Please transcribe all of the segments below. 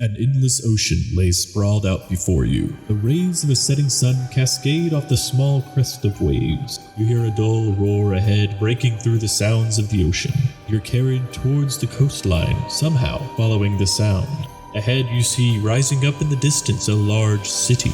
An endless ocean lay sprawled out before you. The rays of a setting sun cascade off the small crest of waves. You hear a dull roar ahead, breaking through the sounds of the ocean. You're carried towards the coastline, somehow following the sound. Ahead you see, rising up in the distance, a large city.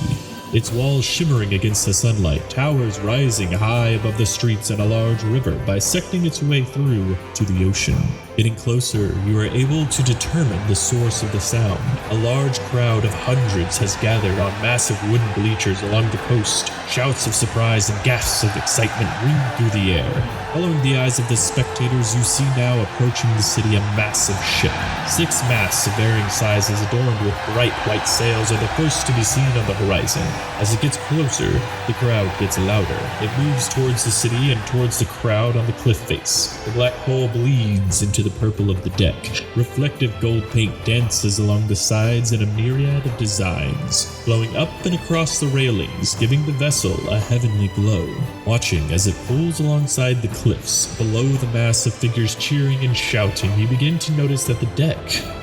Its walls shimmering against the sunlight, towers rising high above the streets, and a large river bisecting its way through to the ocean. Getting closer, you are able to determine the source of the sound. A large crowd of hundreds has gathered on massive wooden bleachers along the coast. Shouts of surprise and gasps of excitement ring through the air. Following the eyes of the spectators, you see now approaching the city a massive ship. 6 masts of varying sizes adorned with bright white sails are the first to be seen on the horizon. As it gets closer, the crowd gets louder. It moves towards the city and towards the crowd on the cliff face. The black hull bleeds into the purple of the deck. Reflective gold paint dances along the sides in a myriad of designs, flowing up and across the railings, giving the vessel a heavenly glow. Watching as it pulls alongside the cliffs, below the mass of figures cheering and shouting, you begin to notice that the deck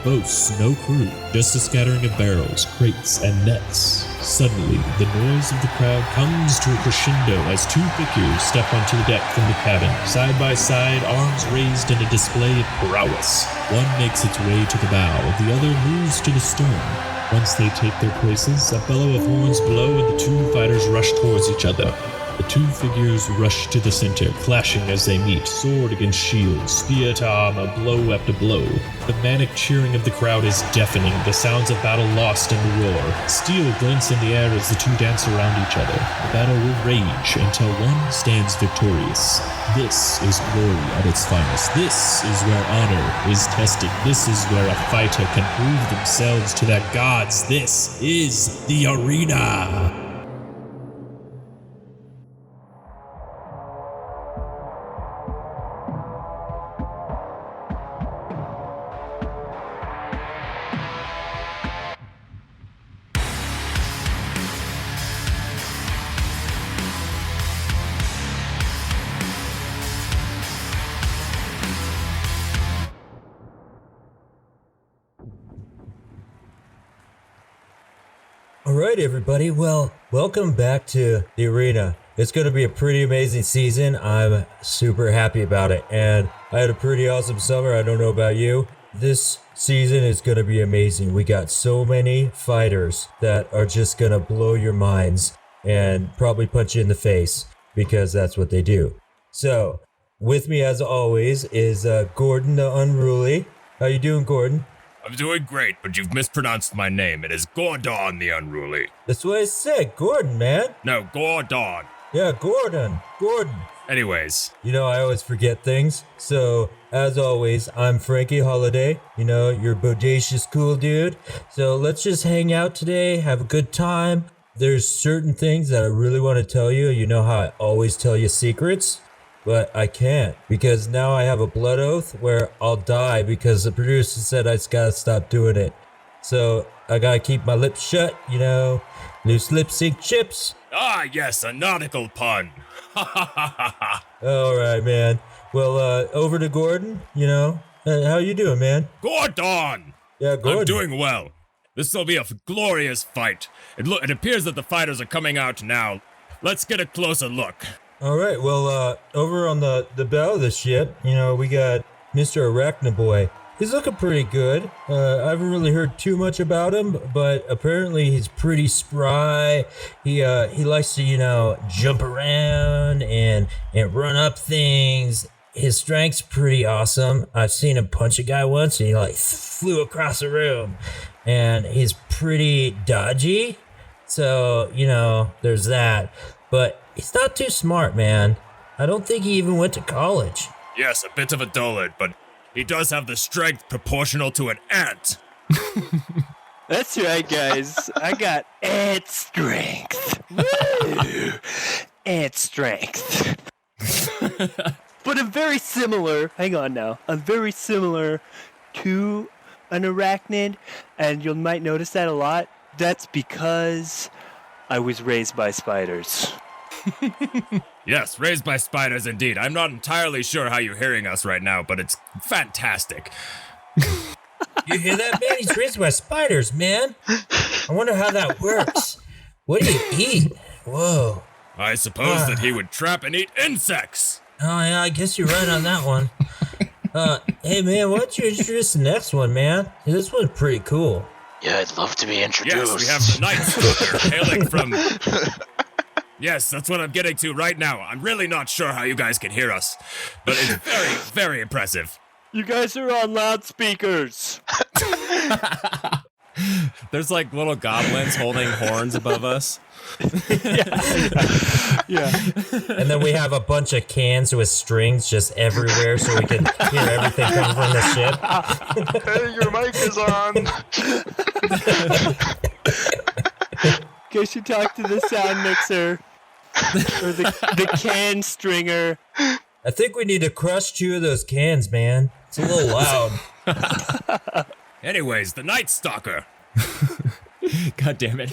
boasts no crew, just a scattering of barrels, crates, and nets. Suddenly, the noise of the crowd comes to a crescendo as 2 figures step onto the deck from the cabin, side by side, arms raised in a display of prowess. One makes its way to the bow, the other moves to the stern. Once they take their places, a bellow of horns blow and the 2 fighters rush towards each other. The 2 figures rush to the center, clashing as they meet, sword against shield, spear to armor, blow after blow. The manic cheering of the crowd is deafening, the sounds of battle lost in the roar. Steel glints in the air as the 2 dance around each other. The battle will rage until one stands victorious. This is glory at its finest. This is where honor is tested. This is where a fighter can prove themselves to their gods. This is the arena. Alright everybody, well, welcome back to the arena. It's going to be a pretty amazing season. I'm super happy about it, and I had a pretty awesome summer. I don't know about you. This season is going to be amazing. We got so many fighters that are just going to blow your minds and probably punch you in the face, because that's what they do. So, with me as always is Gordon the Unruly. How you doing, Gordon? I'm doing great, but you've mispronounced my name. It is Gordon the Unruly. That's what I said, Gordon, man. No, Gordon. Yeah, Gordon. Anyways. You know, I always forget things. So, as always, I'm Frankie Holiday. You know, you're a bodacious cool dude. So let's just hang out today, have a good time. There's certain things that I really want to tell you. You know how I always tell you secrets? But I can't, because now I have a blood oath where I'll die because the producer said I just gotta stop doing it. So I gotta keep my lips shut, you know, loose lip sync chips. Ah, yes, a nautical pun. Alright, man. Well, over to Gordon, you know. How you doing, man? Gordon! Yeah, Gordon. I'm doing well. This will be a glorious fight. It appears that the fighters are coming out now. Let's get a closer look. Alright, well, over on the bow of the ship, you know, we got Mr. Arachnaboy. He's looking pretty good. I haven't really heard too much about him, but apparently he's pretty spry. He likes to, you know, jump around and run up things. His strength's pretty awesome. I've seen him punch a guy once and he like flew across the room. And he's pretty dodgy. So, you know, there's that. But he's not too smart, man. I don't think he even went to college. Yes, a bit of a dullard, but he does have the strength proportional to an ant. That's right, guys. I got ant strength. Woo! Ant strength. But I'm very similar. Hang on now. I'm very similar to an arachnid, and you might notice that a lot. That's because I was raised by spiders. Yes, raised by spiders indeed. I'm not entirely sure how you're hearing us right now, but it's fantastic. You hear that, man? He's raised by spiders, man. I wonder how that works. What do you eat? Whoa. I suppose that he would trap and eat insects. Oh, yeah, I guess you're right on that one. Hey, man, why don't you introduce the next one, man? This one's pretty cool. Yeah, I'd love to be introduced. Yes, we have the NightStalker hailing from... Yes, that's what I'm getting to right now. I'm really not sure how you guys can hear us, but it's very, very impressive. You guys are on loudspeakers. There's like little goblins holding horns above us. Yeah. And then we have a bunch of cans with strings just everywhere so we can hear everything coming from the ship. Hey, your mic is on. In case you talk to the sound mixer or the can stringer. I think we need to crush 2 of those cans, man. It's a little loud. Anyways, the NightStalker. God damn it.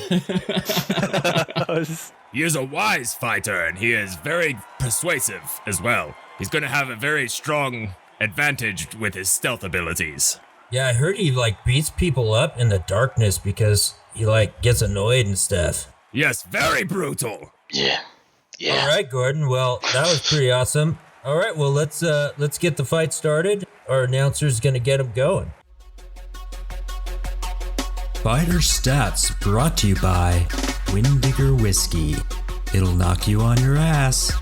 He is a wise fighter, and he is very persuasive as well. He's going to have a very strong advantage with his stealth abilities. Yeah, I heard he, beats people up in the darkness because he, gets annoyed and stuff. Yes, very brutal. Yeah. All right, Gordon. Well, that was pretty awesome. All right, well, let's get the fight started. Our announcer's going to get him going. Fighter Stats brought to you by Windigger Whiskey. It'll knock you on your ass.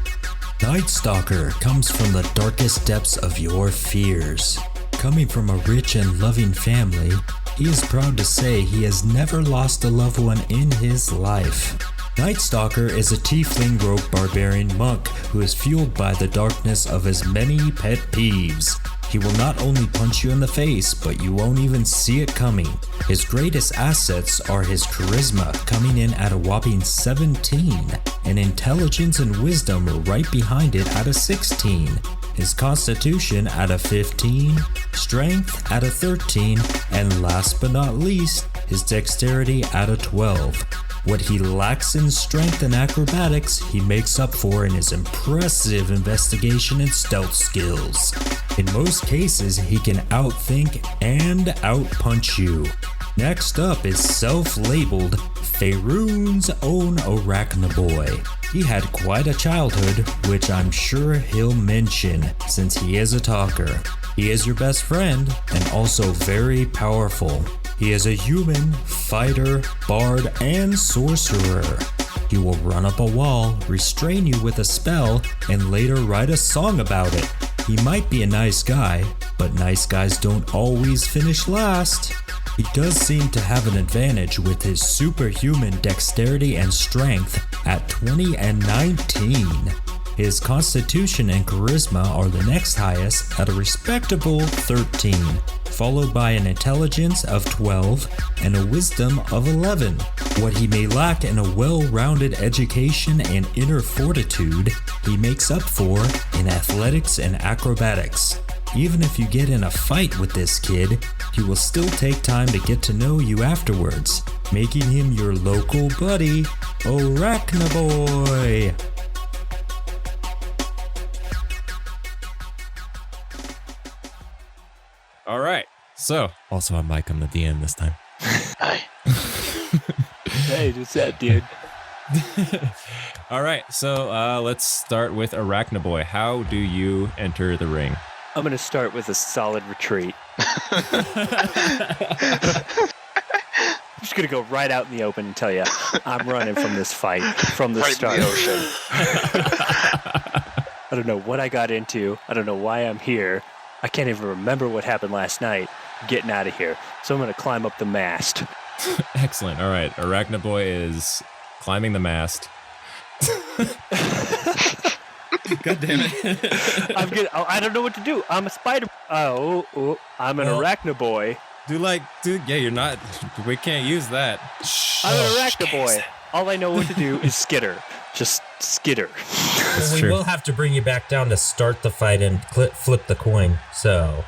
NightStalker comes from the darkest depths of your fears. Coming from a rich and loving family, he is proud to say he has never lost a loved one in his life. NightStalker is a tiefling rogue barbarian monk who is fueled by the darkness of his many pet peeves. He will not only punch you in the face, but you won't even see it coming. His greatest assets are his charisma, coming in at a whopping 17, and intelligence and wisdom are right behind it at a 16. His constitution at a 15, strength at a 13, and last but not least, his dexterity at a 12. What he lacks in strength and acrobatics, he makes up for in his impressive investigation and stealth skills. In most cases, he can outthink and outpunch you. Next up is self-labeled Faerrun's own Arachnaboy. He had quite a childhood, which I'm sure he'll mention since he is a talker. He is your best friend and also very powerful. He is a human, fighter, bard, and sorcerer. He will run up a wall, restrain you with a spell, and later write a song about it. He might be a nice guy, but nice guys don't always finish last. He does seem to have an advantage with his superhuman dexterity and strength at 20 and 19. His constitution and charisma are the next highest at a respectable 13, followed by an intelligence of 12 and a wisdom of 11. What he may lack in a well-rounded education and inner fortitude, he makes up for in athletics and acrobatics. Even if you get in a fight with this kid, he will still take time to get to know you afterwards, making him your local buddy, Arachnaboy. All right. So, also a mic on the DM this time. Hi. Hey, just that, dude. All right. So, let's start with Arachnaboy. How do you enter the ring? I'm going to start with a solid retreat. I'm just going to go right out in the open and tell you, I'm running from this fight from the start. In the ocean. I don't know what I got into. I don't know why I'm here. I can't even remember what happened last night. I'm getting out of here. So I'm going to climb up the mast. Excellent. All right. Arachnaboy is climbing the mast. God damn it. I don't know what to do. I'm a spider. I'm an Arachnaboy. Yeah, you're not. We can't use that. I'm an Arachnaboy. All I know what to do is skitter. Just skitter. Well, we will have to bring you back down to start the fight and flip the coin. So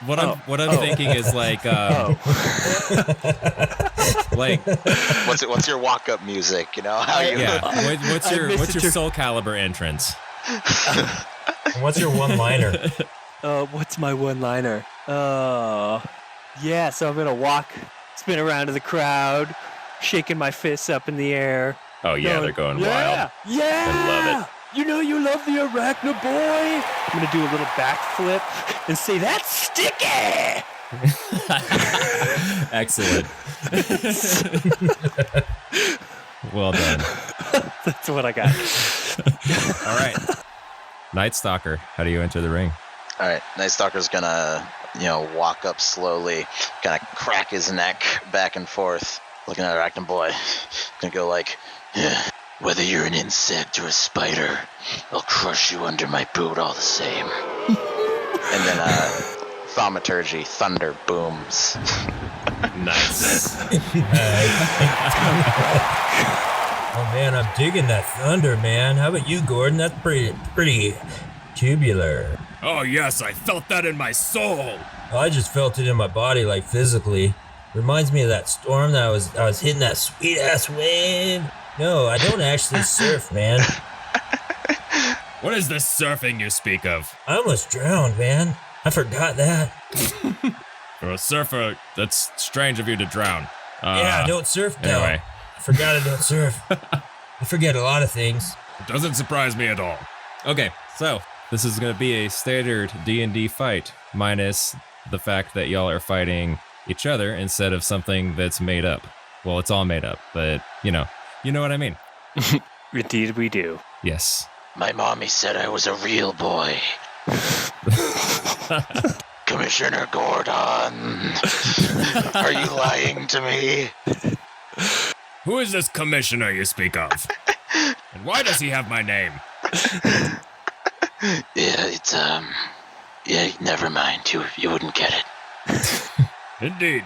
what I'm thinking is like What's your walk-up music? You know how you? Yeah. What's your Soul Calibur entrance? What's your one-liner? What's my one-liner? Yeah, so I'm gonna spin around to the crowd, shaking my fists up in the air. Oh yeah, they're going yeah, wild. Yeah! I love it. You know you love the Arachnaboy. I'm gonna do a little backflip and say, that's sticky! Excellent. Well done. That's what I got. All right. NightStalker, how do you enter the ring? All right, NightStalker's gonna, walk up slowly, kind of crack his neck back and forth, looking at Arachnaboy. Gonna go like, yeah, whether you're an insect or a spider, I'll crush you under my boot all the same. And then, thaumaturgy, thunder booms. Nice. Oh man, I'm digging that thunder, man. How about you, Gordon? That's pretty tubular. Oh, yes, I felt that in my soul. I just felt it in my body, like physically. Reminds me of that storm that I was hitting that sweet ass wave. No, I don't actually surf, man. What is this surfing you speak of? I almost drowned, man. I forgot that. For a surfer, that's strange of you to drown. Yeah, I don't surf now. Anyway. I forgot I don't surf. I forget a lot of things. It doesn't surprise me at all. Okay, so this is going to be a standard D&D fight, minus the fact that y'all are fighting each other instead of something that's made up. Well, it's all made up, but you know what I mean. Indeed we do. Yes. My mommy said I was a real boy. Commissioner Gordon, are you lying to me? Who is this commissioner you speak of? And why does he have my name? Yeah, never mind. You wouldn't get it. Indeed.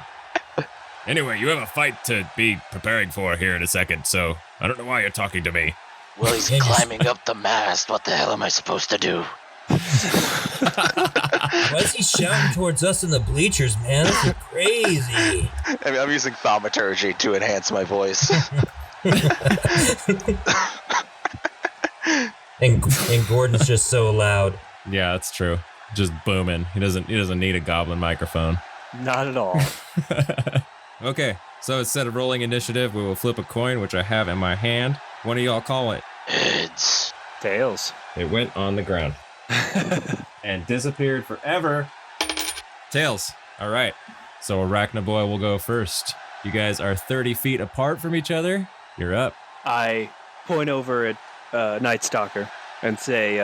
Anyway, you have a fight to be preparing for here in a second, so I don't know why you're talking to me. Well, he's climbing up the mast. What the hell am I supposed to do? Why is he shouting towards us in the bleachers, man? This is crazy. I'm using thaumaturgy to enhance my voice. and Gordon's just so loud. Yeah, that's true. Just booming. He doesn't need a goblin microphone. Not at all. Okay, so instead of rolling initiative, we will flip a coin, which I have in my hand. One of y'all call it. Heads. Tails. It went on the ground. And disappeared forever. Tails. All right. So Arachnaboy will go first. You guys are 30 feet apart from each other. You're up. I point over at NightStalker and say,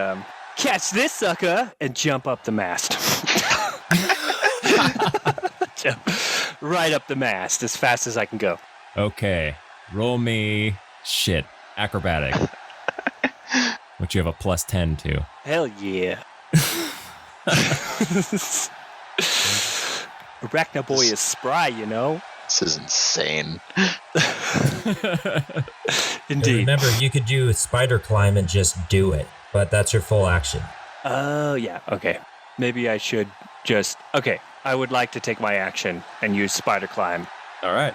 catch this sucker, and jump up the mast. Jump right up the mast as fast as I can go. Okay. Roll me acrobatic. Which you have a plus 10 to. Hell yeah. Arachnaboy is spry, you know? This is insane. Indeed. Remember, you could do a spider climb and just do it, but that's your full action. Oh, yeah. Okay. Maybe I should just... Okay. I would like to take my action and use spider climb. All right.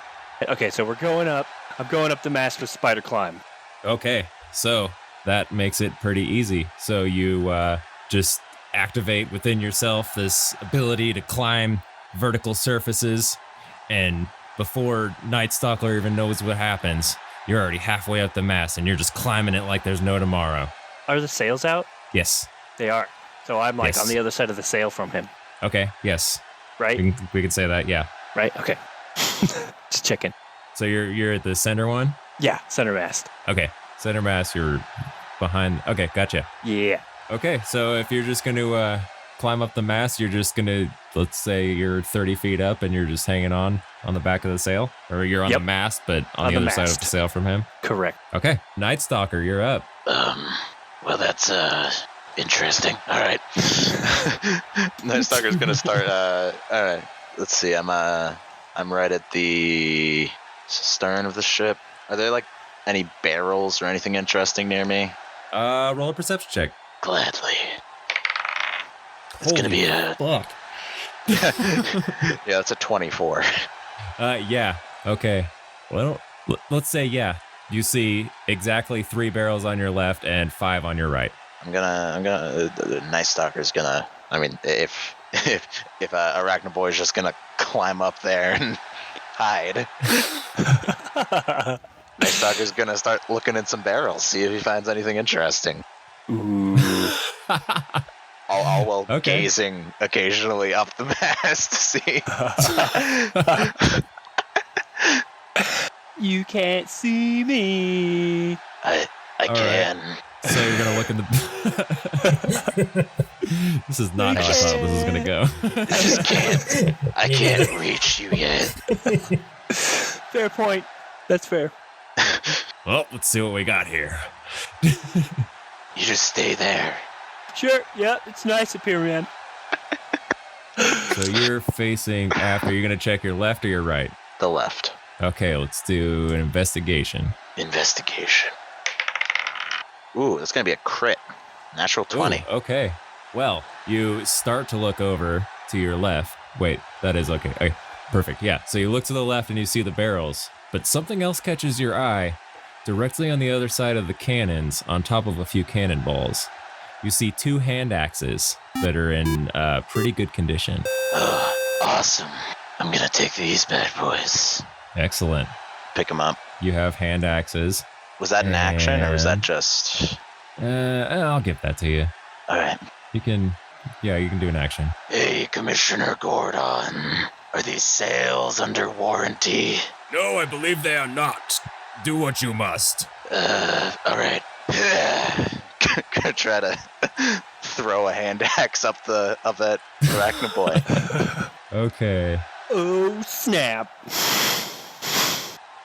Okay, so we're going up. I'm going up the mast with spider climb. Okay. So that makes it pretty easy. So you just activate within yourself this ability to climb vertical surfaces, and before NightStalker even knows what happens, you're already halfway up the mast and you're just climbing it like there's no tomorrow. Are the sails out? Yes. They are. So I'm like Yes. on the other side of the sail from him, Okay. Yes. right? We can say that. Yeah. Right? Okay. Just checking. So you're at the center one. Yeah, center mast. Okay. Center mast. You're behind. Okay. Gotcha. Yeah. Okay. So if you're just going to climb up the mast, you're just going to, let's say you're 30 feet up and you're just hanging on the back of the sail, or you're on Yep. the mast, but on On the the other side of mast. the sail from him. Correct. Okay. NightStalker, you're up. Well, that's interesting. All right. NightStalker's gonna start. All right. Let's see. I'm right at the stern of the ship. Are there like any barrels or anything interesting near me? Roll a perception check. Gladly. It's gonna be a. Fuck. Yeah, that's a 24. Yeah. Okay. Well, let's say yeah. You see exactly 3 barrels on your left and 5 on your right. I'm gonna. NightStalker's gonna. I mean, if Arachnaboy is just gonna climb up there and hide. NightStalker's gonna start looking in some barrels, see if he finds anything interesting. Ooh. All while gazing occasionally up the mast to see. You can't see me. I can. Right. So you're gonna look in the. This is not how I thought this was gonna go. I just can't. I can't reach you yet. Fair point. That's fair. Well, let's see what we got here. You just stay there. Sure. Yeah, it's nice up here, man. So you're facing after. You're gonna check your left or your right. The left. Okay, let's do an investigation. Investigation. Ooh, that's gonna be a crit. Natural 20. Ooh, okay. Well, you start to look over to your left. Wait, that is okay. Okay. Perfect. Yeah. So you look to the left and you see the barrels, but something else catches your eye. Directly on the other side of the cannons, on top of a few cannonballs, you see 2 hand axes that are in pretty good condition. Awesome. I'm gonna take these bad boys. Excellent. Pick them up. You have hand axes. Was that an action, or was that just... I'll give that to you. Alright. You can do an action. Hey, Commissioner Gordon. Are these sails under warranty? No, I believe they are not. Do what you must. Alright. Gonna try to throw a hand axe up that Arachnaboy. Okay. Oh, snap.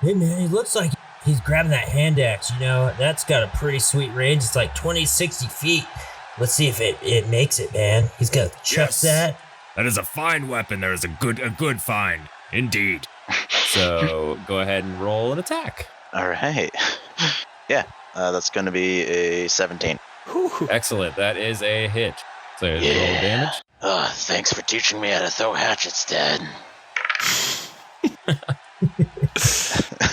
Hey, man, it looks like he's grabbing that hand axe, you know? That's got a pretty sweet range. It's like 20, 60 feet. Let's see if it makes it, man. He's gonna chuck that. That is a fine weapon. There is a good find. Indeed. So go ahead and roll an attack. Alright. Yeah, that's gonna be a 17. Excellent. That is a hit. So roll damage. Thanks for teaching me how to throw hatchets, Dad.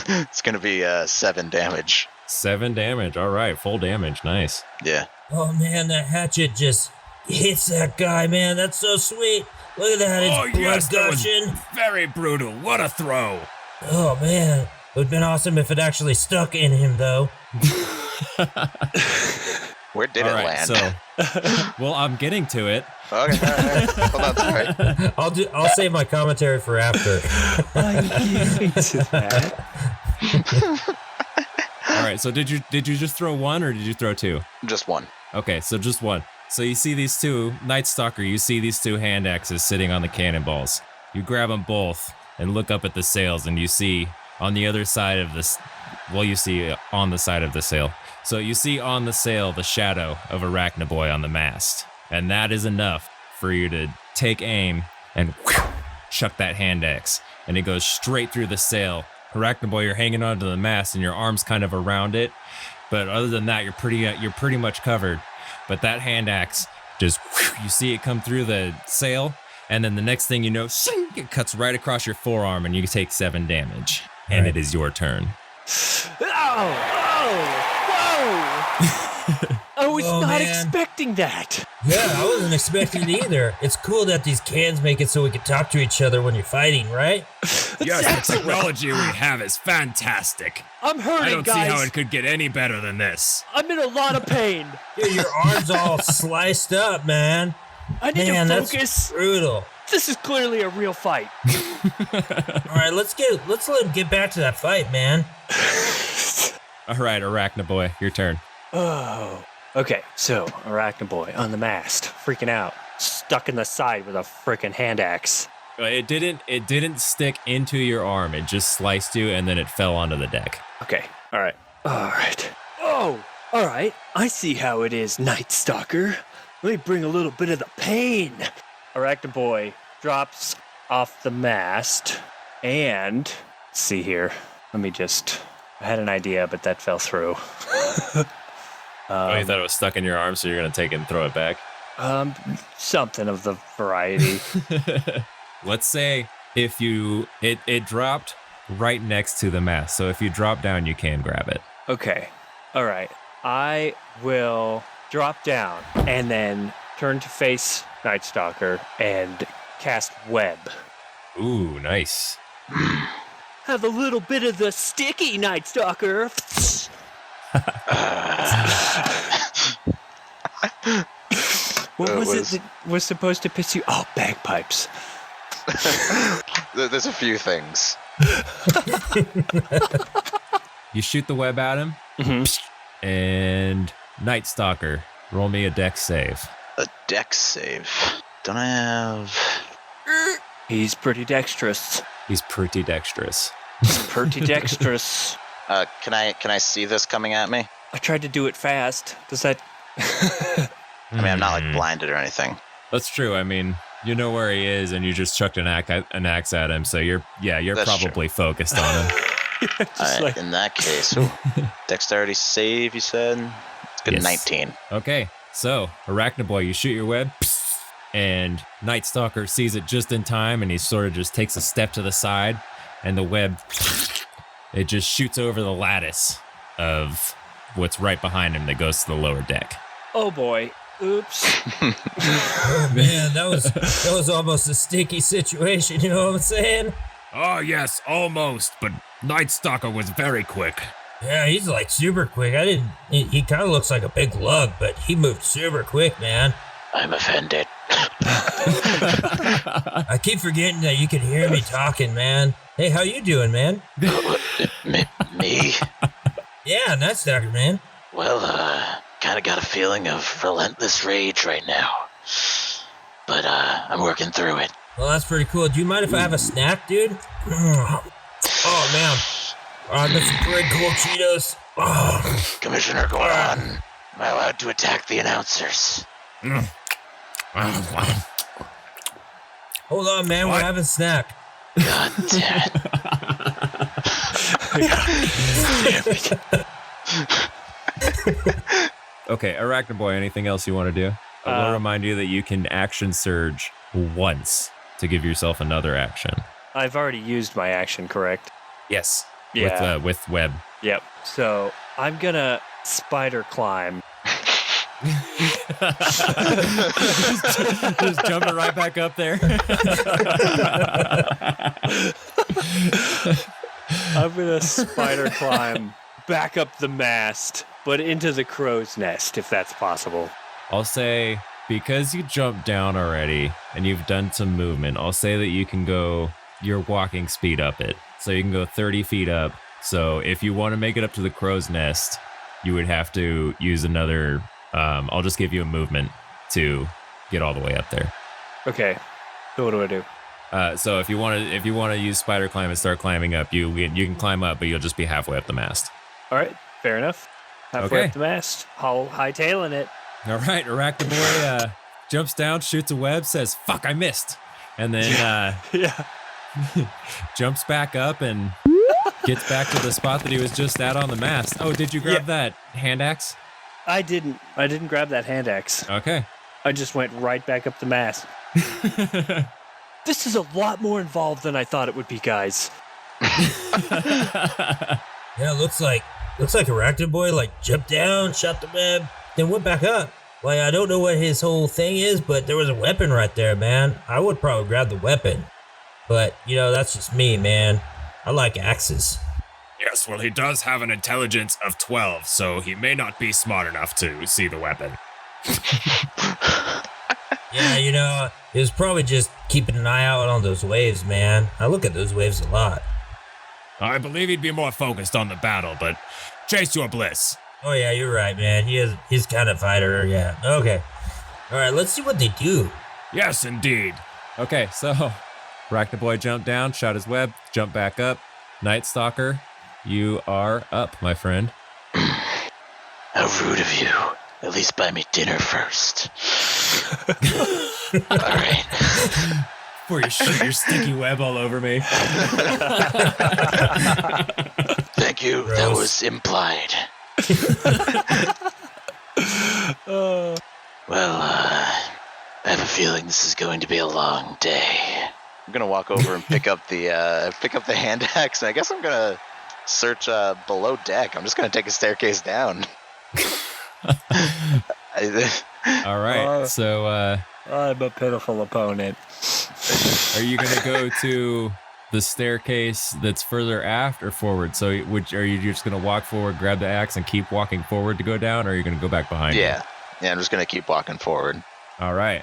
It's gonna be 7 damage. 7 damage. All right, full damage. Nice. Yeah. Oh, man, that hatchet just hits that guy, man. That's so sweet. Look at that. It's blood gushing. That was very brutal. What a throw. Oh, man. It would have been awesome if it actually stuck in him, though. Where did it land? So, well, I'm getting to it. Okay, all right. Hold on, sorry. I'll save my commentary for after. I'm getting to that. All right. So did you just throw 1 or did you throw 2? Just 1. Okay, so just 1. So you see these 2, NightStalker, you see these 2 hand axes sitting on the cannonballs. You grab them both and look up at the sails, and you see on the other side of this, well, you see on the side of the sail. So you see on the sail the shadow of Arachnaboy on the mast. And that is enough for you to take aim and chuck that hand axe. And it goes straight through the sail. Arachnaboy, you're hanging onto the mast and your arm's kind of around it. But other than that, you're pretty much covered. But that hand axe just, you see it come through the sail, and then the next thing you know, it cuts right across your forearm, and you take 7 damage. And it is your turn. Whoa! I was not expecting that. Yeah, I wasn't expecting it either. It's cool that these cans make it so we can talk to each other when you're fighting, right? Yes, the technology we have is fantastic. I'm hurting, I don't guys. see how it could get any better than this. I'm in a lot of pain. Dude, your arm's all sliced up, man. I need to focus. That's brutal. This is clearly a real fight. All right, let's let him get back to that fight, man. All right, Arachnaboy, your turn. Oh. Okay, so Arachnaboy on the mast, freaking out, stuck in the side with a freaking hand axe. It didn't stick into your arm. It just sliced you, and then it fell onto the deck. Okay, all right. Oh, all right. I see how it is, NightStalker. Let me bring a little bit of the pain. Arachnaboy drops off the mast, and let's see here. I had an idea, but that fell through. You thought it was stuck in your arm, so you're going to take it and throw it back? Something of the variety. Let's say if it dropped right next to the mast. So if you drop down, you can grab it. Okay. All right. I will drop down and then turn to face NightStalker and cast web. Ooh, nice. Have a little bit of the sticky, NightStalker. What was it that was supposed to piss you? Oh, bagpipes. There's a few things. You shoot the web at him, and NightStalker, roll me a dex save. A dex save. Don't I have... He's pretty dexterous. He's pretty dexterous. Pretty dexterous. Can I see this coming at me? I tried to do it fast. Does that... I mean, I'm not like blinded or anything. That's true. I mean, you know where he is, and you just chucked an axe at him, so you're That's probably focused on him. Alright, in that case, dexterity save, you said? It's good. Yes. 19. Okay, so Arachnaboy, you shoot your web, and NightStalker sees it just in time, and he sort of just takes a step to the side, and the web, it just shoots over the lattice of what's right behind him that goes to the lower deck. Oh boy. Oops. Oh man, that was almost a sticky situation, you know what I'm saying? Oh, yes, almost, but NightStalker was very quick. Yeah, he's like super quick. He kind of looks like a big lug, but he moved super quick, man. I'm offended. I keep forgetting that you can hear me talking, man. Hey, how you doing, man? Me? Yeah, NightStalker, man. Well, kind of got a feeling of relentless rage right now. But, I'm working through it. Well, that's pretty cool. Do you mind if I have a snack, dude? Oh, man. I got some pretty cool Cheetos. Oh. Commissioner Goron, am I allowed to attack the announcers? Hold on, man. We're having a snack. God damn it. Okay, Arachnaboy, anything else you want to do? I want to remind you that you can action surge once to give yourself another action. I've already used my action, correct? Yes. Yeah. With web. Yep. So I'm gonna spider climb. Just jumping right back up there. I'm gonna spider climb back up the mast, but into the crow's nest, if that's possible. I'll say, because you jumped down already and you've done some movement, I'll say that you can go your walking speed up it. So you can go 30 feet up. So if you want to make it up to the crow's nest, you would have to use another... I'll just give you a movement to get all the way up there. Okay. So what do I do? So if you want to use spider climb and start climbing up, you can climb up, but you'll just be halfway up the mast. All right. Fair enough. Halfway Okay. up the mast. Hightailing it. All right, Arachnaboy jumps down, shoots a web, says, "Fuck, I missed," and then Yeah. jumps back up and gets back to the spot that he was just at on the mast. Oh, did you grab that hand axe? I didn't grab that hand axe. Okay. I just went right back up the mast. This is a lot more involved than I thought it would be, guys. Yeah, looks like Arachnaboy like jumped down, shot the web, then went back up. Like, I don't know what his whole thing is, but there was a weapon right there, man. I would probably grab the weapon. But, you know, that's just me, man. I like axes. Yes, well, he does have an intelligence of 12, so he may not be smart enough to see the weapon. Yeah, you know, he was probably just keeping an eye out on those waves, man. I look at those waves a lot. I believe he'd be more focused on the battle, but chase your bliss. Oh, yeah, you're right, man. He's kind of fighter, yeah. Okay. All right, let's see what they do. Yes, indeed. Okay, so Arachnaboy jumped down, shot his web, jumped back up. NightStalker, you are up, my friend. How rude of you. At least buy me dinner first. All right. Before you shoot your sticky web all over me. Thank you. Gross. That was implied. Well, I have a feeling this is going to be a long day. I'm gonna walk over and pick up the hand axe, and I guess I'm gonna search below deck. I'm just gonna take a staircase down. All right, so I'm a pitiful opponent. Are you gonna go to the staircase that's further aft or forward? So are you just gonna walk forward, grab the axe, and keep walking forward to go down, or are you gonna go back behind? Yeah, I'm just gonna keep walking forward. All right.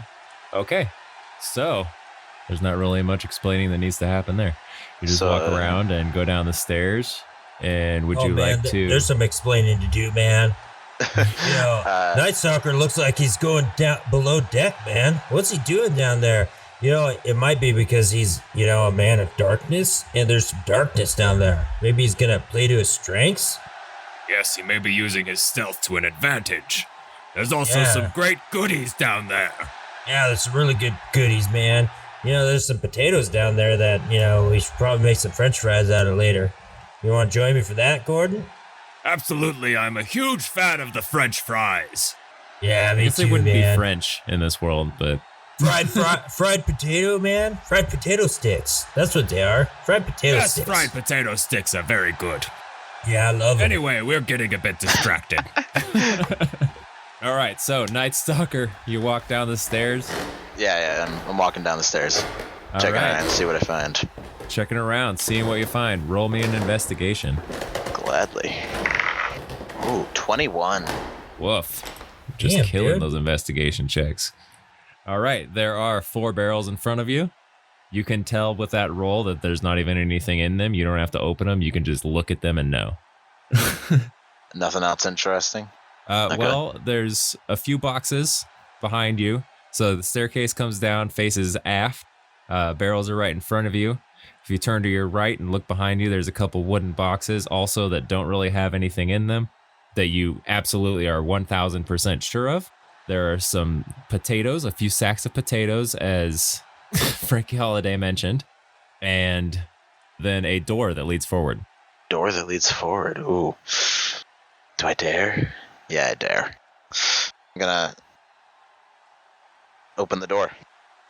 Okay. So there's not really much explaining that needs to happen there. You just walk around and go down the stairs. And would you like to? There's some explaining to do, man. NightStalker looks like he's going down below deck, man. What's he doing down there? It might be because he's, a man of darkness, and there's some darkness down there. Maybe he's gonna play to his strengths. Yes, he may be using his stealth to an advantage. There's also some great goodies down there. Yeah, there's some really good goodies, man. There's some potatoes down there that, we should probably make some french fries out of later. You want to join me for that, Gordon? Absolutely, I'm a huge fan of the French fries. Yeah, me I guess too, they wouldn't man. be French in this world, but... Fried potato, man. Fried potato sticks. That's what they are. Fried potato sticks. Yes, fried potato sticks are very good. Yeah, I love it. Anyway, we're getting a bit distracted. All right, so NightStalker, you walk down the stairs. Yeah, I'm walking down the stairs. Checking around, see what I find. Checking around, seeing what you find. Roll me an investigation. Gladly. Ooh, 21. Woof. Just Damn, killing dude. those investigation checks. All right, there are 4 barrels in front of you. You can tell with that roll that there's not even anything in them. You don't have to open them. You can just look at them and know. Nothing else interesting? Okay. Well, there's a few boxes behind you. So the staircase comes down, faces aft. Barrels are right in front of you. If you turn to your right and look behind you, there's a couple wooden boxes also that don't really have anything in them that you absolutely are 1000% sure of. There are some potatoes, a few sacks of potatoes, as Frankie Holiday mentioned, and then a door that leads forward. Door that leads forward. Ooh. Do I dare? Yeah, I dare. I'm gonna open the door.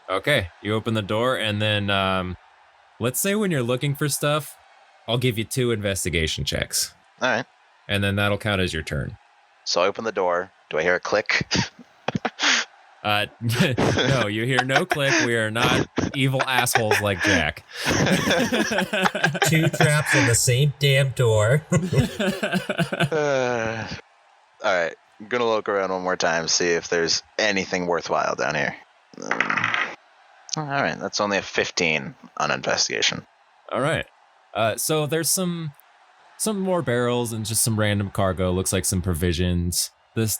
Okay, you open the door, and then let's say when you're looking for stuff, I'll give you 2 investigation checks. All right. And then that'll count as your turn. So I open the door. Do I hear a click? No, you hear no click. We are not evil assholes like Jack. 2 traps on the same damn door. All right. I'm going to look around one more time, see if there's anything worthwhile down here. All right. That's only a 15 on investigation. All right. So there's some more barrels and just some random cargo. Looks like some provisions.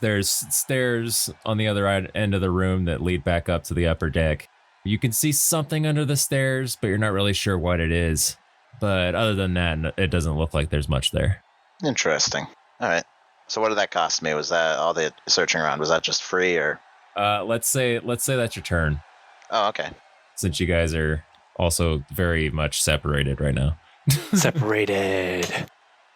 There's stairs on the other end of the room that lead back up to the upper deck. You can see something under the stairs, but you're not really sure what it is. But other than that, it doesn't look like there's much there. Interesting. All right. So what did that cost me? Was that all the searching around? Was that just free or? Let's say that's your turn. Oh, okay. Since you guys are also very much separated right now. Separated.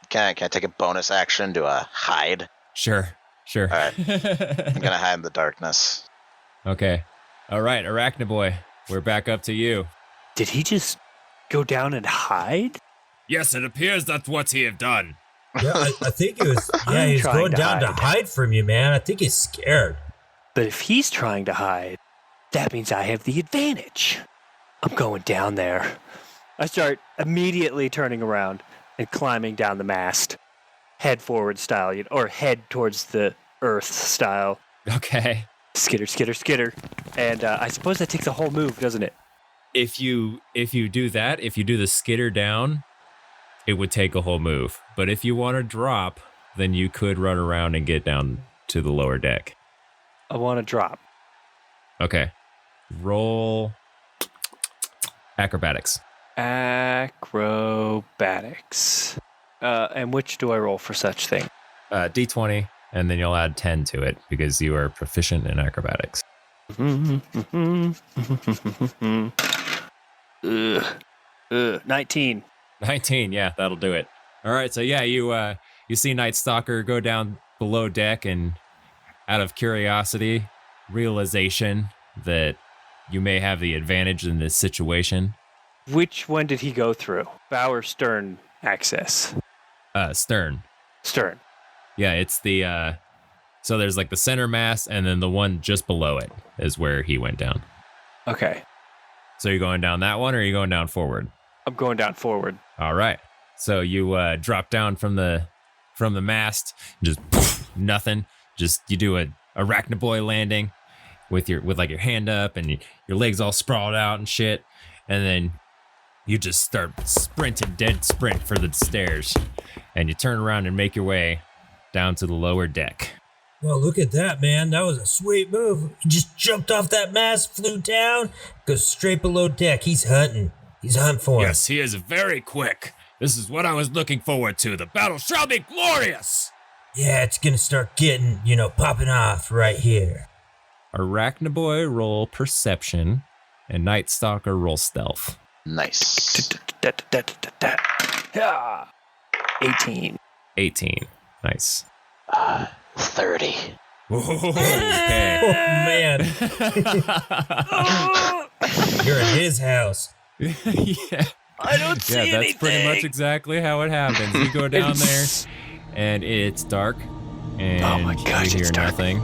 Can I take a bonus action to hide? Sure. All right. I'm gonna hide in the darkness. Okay. All right, Arachnaboy, we're back up to you. Did he just go down and hide? Yes, it appears that's what he have done. Yeah, I think he was. Yeah, I'm he's trying going to down to hide. hide from you, man. I think he's scared. But if he's trying to hide, that means I have the advantage. I'm going down there. I start immediately turning around and climbing down the mast. Head forward style, or head towards the earth style. Okay. Skitter, skitter, skitter. And I suppose that takes a whole move, doesn't it? If you do that, if you do the skitter down, it would take a whole move. But if you want to drop, then you could run around and get down to the lower deck. I want to drop. Okay. Roll acrobatics. Acrobatics. And which do I roll for such thing? D20, and then you'll add 10 to it because you are proficient in acrobatics. 19. 19, yeah, that'll do it. All right, so yeah, you see NightStalker go down below deck, and out of curiosity, realization that you may have the advantage in this situation. Which one did he go through? Bow or stern access? Stern. Stern. Yeah, it's the so there's like the center mast, and then the one just below it is where he went down. Okay. So you're going down that one, or are you going down forward? I'm going down forward. All right. So you drop down from the mast, just nothing. Just you do a Arachnaboy landing with your hand up and your legs all sprawled out and shit, and then you just start sprinting, dead sprint for the stairs, and you turn around and make your way down to the lower deck. Well, look at that, man. That was a sweet move. He just jumped off that mast, flew down, goes straight below deck. He's hunting. He's hunting for him. Yes, he is very quick. This is what I was looking forward to. The battle shall be glorious. Yeah, it's gonna start getting, popping off right here. Arachnaboy roll perception, and NightStalker roll stealth. Nice. 18. Nice. 30. Okay. Oh, man. You're in his house. Yeah. I don't see anything. Yeah, that's pretty much exactly how it happens. You go down there, and it's dark, and oh my gosh, you hear it's dark. nothing,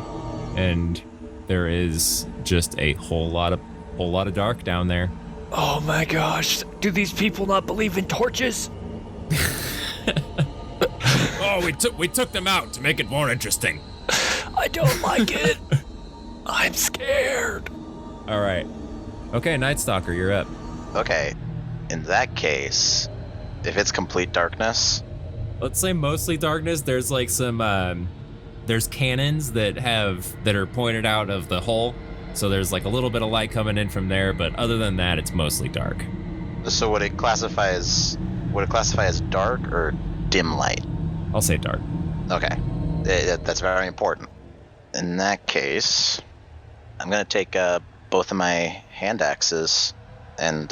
and there is just a whole lot of dark down there. Oh my gosh. Do these people not believe in torches? Oh, we took them out to make it more interesting. I don't like it. I'm scared. All right. Okay, NightStalker, you're up. Okay. In that case, if it's complete darkness, Let's say mostly darkness. There's like some there's cannons that are pointed out of the hull. So there's like a little bit of light coming in from there, but other than that, it's mostly dark. so would it classify as dark or dim light? I'll say dark. Okay. That's very important. In that case, I'm going to take both of my hand axes and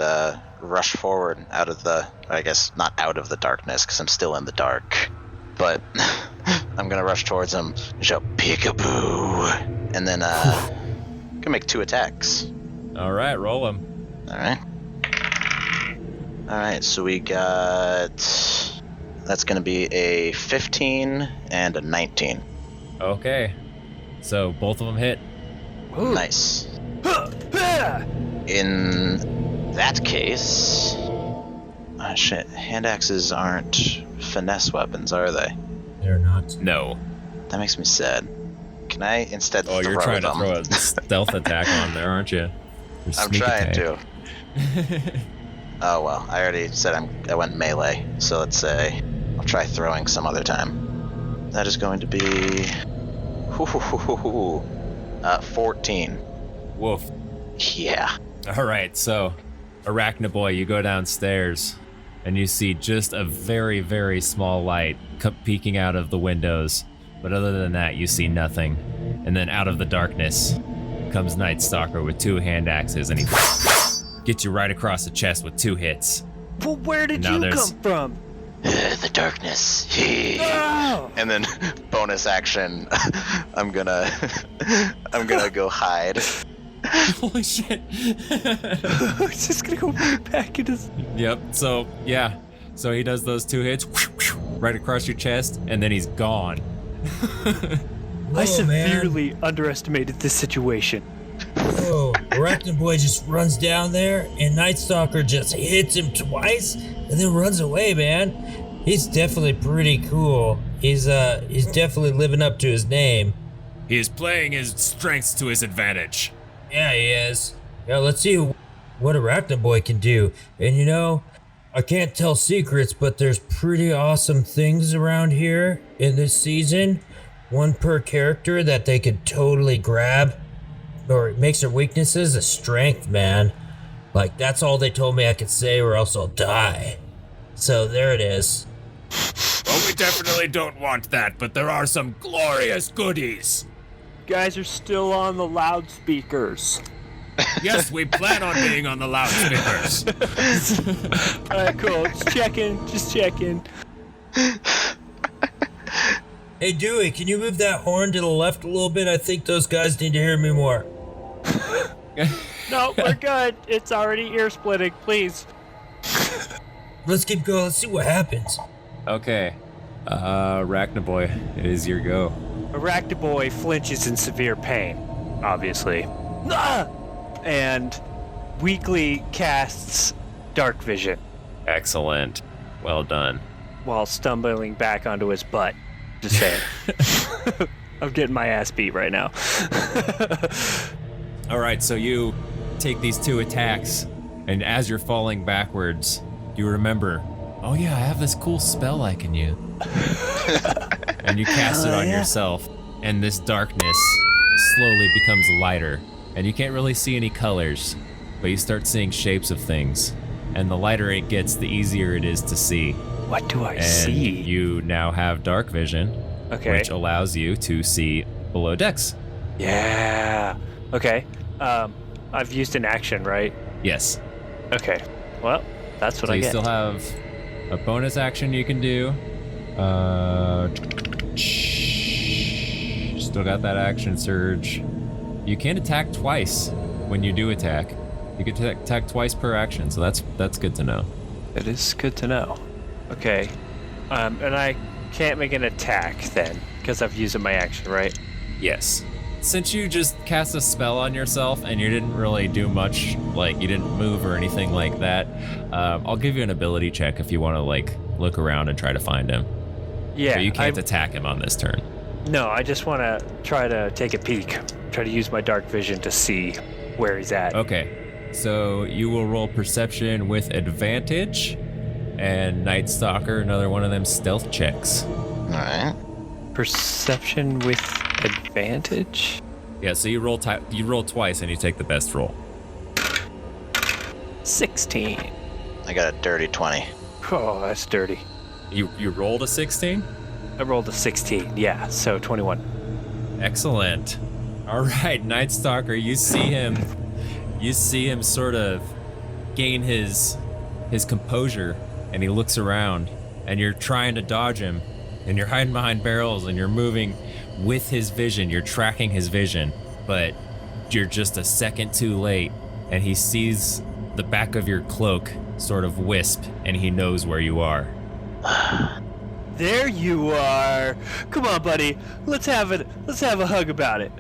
rush forward out of I guess not out of the darkness because I'm still in the dark. But I'm going to rush towards him, shout peekaboo, and then I'm going to make 2 attacks. All right, roll them. All right, so we got... That's going to be a 15 and a 19. Okay. So both of them hit. Ooh. Nice. In that case... Oh, shit. Hand axes aren't finesse weapons, are they? They're not. No. That makes me sad. Can I instead Oh, throw you're trying to them? throw a stealth attack on there, aren't you? I'm trying to. Oh, well. I already said I went melee, so let's say I'll try throwing some other time. That is going to be... 14. Woof. Yeah. All right, so Arachnaboy, you go downstairs and you see just a very, very small light peeking out of the windows. But other than that, you see nothing. And then out of the darkness comes NightStalker with 2 hand axes, and he gets you right across the chest with 2 hits. Well, where did Now you there's- come from? The darkness. Oh! And then bonus action, I'm gonna go hide. Holy shit. It's just gonna go right back into... Yep, so yeah. So he does those 2 hits right across your chest, and then he's gone. Whoa, I severely underestimated this situation. Whoa, Arachnaboy just runs down there, and NightStalker just hits him twice, and then runs away, man. He's definitely pretty cool. He's definitely living up to his name. He is playing his strengths to his advantage. Yeah, he is. Yeah, let's see what Arachnaboy can do. And I can't tell secrets, but there's pretty awesome things around here in this season. One per character that they could totally grab. Or it makes their weaknesses a strength, man. Like, that's all they told me I could say or else I'll die. So there it is. Well, we definitely don't want that, but there are some glorious goodies. Guys are still on the loudspeakers. Yes, we plan on being on the loudspeakers. Alright, cool. Just checking. Hey, Dewey, can you move that horn to the left a little bit? I think those guys need to hear me more. No, we're good. It's already ear splitting, please. Let's keep going. Let's see what happens. Okay. Arachnaboy, it is your go. Arachnaboy flinches in severe pain, obviously. Ah! And weakly casts dark vision Excellent. Well done. while stumbling back onto his butt. Just saying. I'm getting my ass beat right now. All right, so you take these 2 attacks, and as you're falling backwards, you remember, oh yeah, I have this cool spell I can use. And you cast it on yourself, and this darkness slowly becomes lighter, and you can't really see any colors, but you start seeing shapes of things. And the lighter it gets, the easier it is to see. What do I And see? you now have dark vision, Okay. which allows you to see below decks. Yeah. Okay. I've used an action, right? Yes. Okay. Well, that's what So I you get. still have a bonus action you can do. Still got that action surge. You can attack twice when you do attack. You can attack twice per action, so that's good to know. It is good to know. Okay. And I can't make an attack then, because I've used my action, right? Yes. Since you just cast a spell on yourself and you didn't really do much, like you didn't move or anything like that, I'll give you an ability check if you want to like look around and try to find him. Yeah. But you can't attack him on this turn. No, I just want to try to take a peek. Try to use my dark vision to see where he's at. Okay. So you will roll perception with advantage, and NightStalker, another one of them stealth checks. All right. Perception with advantage? Yeah, so you roll twice and you take the best roll. 16. I got a dirty 20. Oh, that's dirty. You rolled a 16? I rolled a 16. Yeah, so 21. Excellent. All right, NightStalker, you see him sort of gain his composure, and he looks around, and you're trying to dodge him, and you're hiding behind barrels, and you're moving with his vision. You're tracking his vision, but you're just a second too late, and he sees the back of your cloak sort of wisp, and he knows where you are. There you are. Come on, buddy. Let's have a hug about it.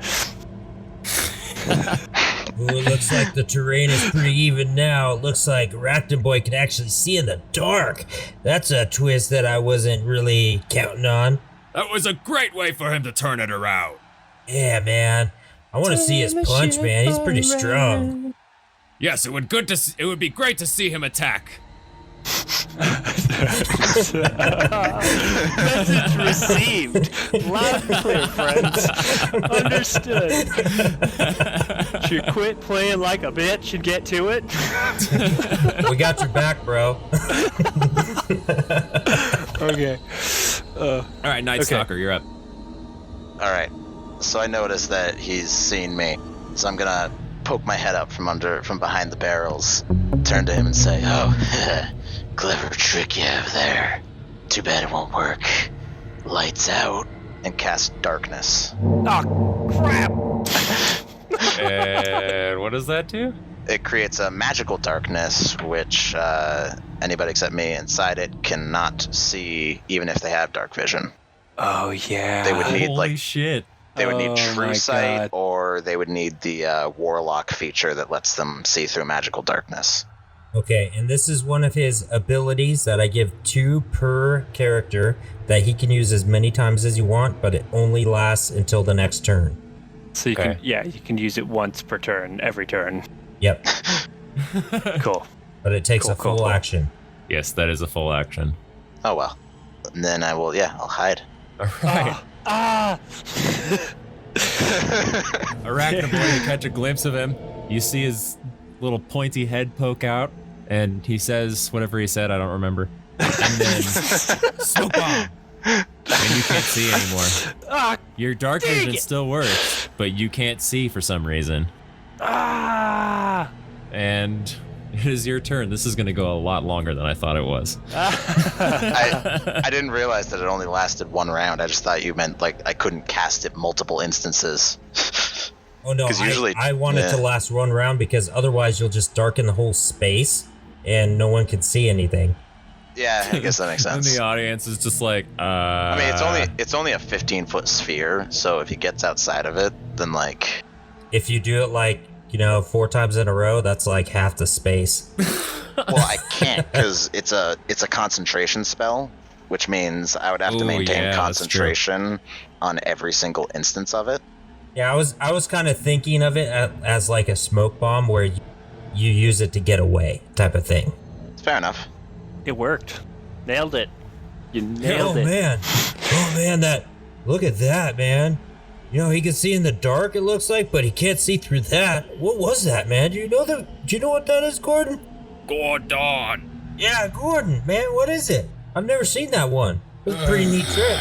Ooh, it looks like the terrain is pretty even now. It looks like Arachnaboy can actually see in the dark. That's a twist that I wasn't really counting on. That was a great way for him to turn it around. Yeah, man. I want to see his punch, man. He's pretty strong. Yes, it would be great to see him attack. Message received. Loud and clear, friends. Understood. Should you quit playing like a bitch and get to it? We got your back, bro. Okay. All right, NightStalker, you're up. All right. So I noticed that he's seen me. So I'm gonna poke my head up from behind the barrels, turn to him and say, "Oh, clever trick you have there. Too bad it won't work. Lights out," and cast darkness. Oh, crap. And what does that do? It creates a magical darkness, which anybody except me inside it cannot see, even if they have dark vision. Oh, yeah. They would need Holy shit. They would need Oh, True my Sight, God. or they would need the Warlock feature that lets them see through magical darkness. Okay, and this is one of his abilities that I give 2 per character that he can use as many times as you want, but it only lasts until the next turn. So you can use it once per turn, every turn. Yep, Cool. but it takes Cool, a full cool. action. Yes, that is a full action. Oh well. And then I'll hide. All right. Ah! Arachnaboy, you catch a glimpse of him. You see his little pointy head poke out, and he says whatever he said, I don't remember. And then, smoke bomb! And you can't see anymore. Ah! Your dark Dang vision it. still works, but you can't see for some reason. Ah! And it is your turn. This is going to go a lot longer than I thought it was. I didn't realize that it only lasted 1 round. I just thought you meant like I couldn't cast it multiple instances. Oh no, 'Cause usually- I want it to yeah. last 1 round because otherwise you'll just darken the whole space and no one can see anything. Yeah, I guess that makes And sense. the audience is just like, I mean, it's only a 15-foot sphere, so if he gets outside of it, then like If you do it like 4 times in a row, that's like half the space. Well, I can't because it's a concentration spell, which means I would have to maintain concentration on every single instance of it. Yeah, I was kind of thinking of it as like a smoke bomb where you use it to get away type of thing. Fair enough. It worked. Nailed it. You nailed it. Oh man, look at that, man. He can see in the dark, it looks like, but he can't see through that. What was that, man? Do you know what that is, Gordon? Gordon. Yeah, Gordon, man, what is it? I've never seen that one. It was a pretty neat trick.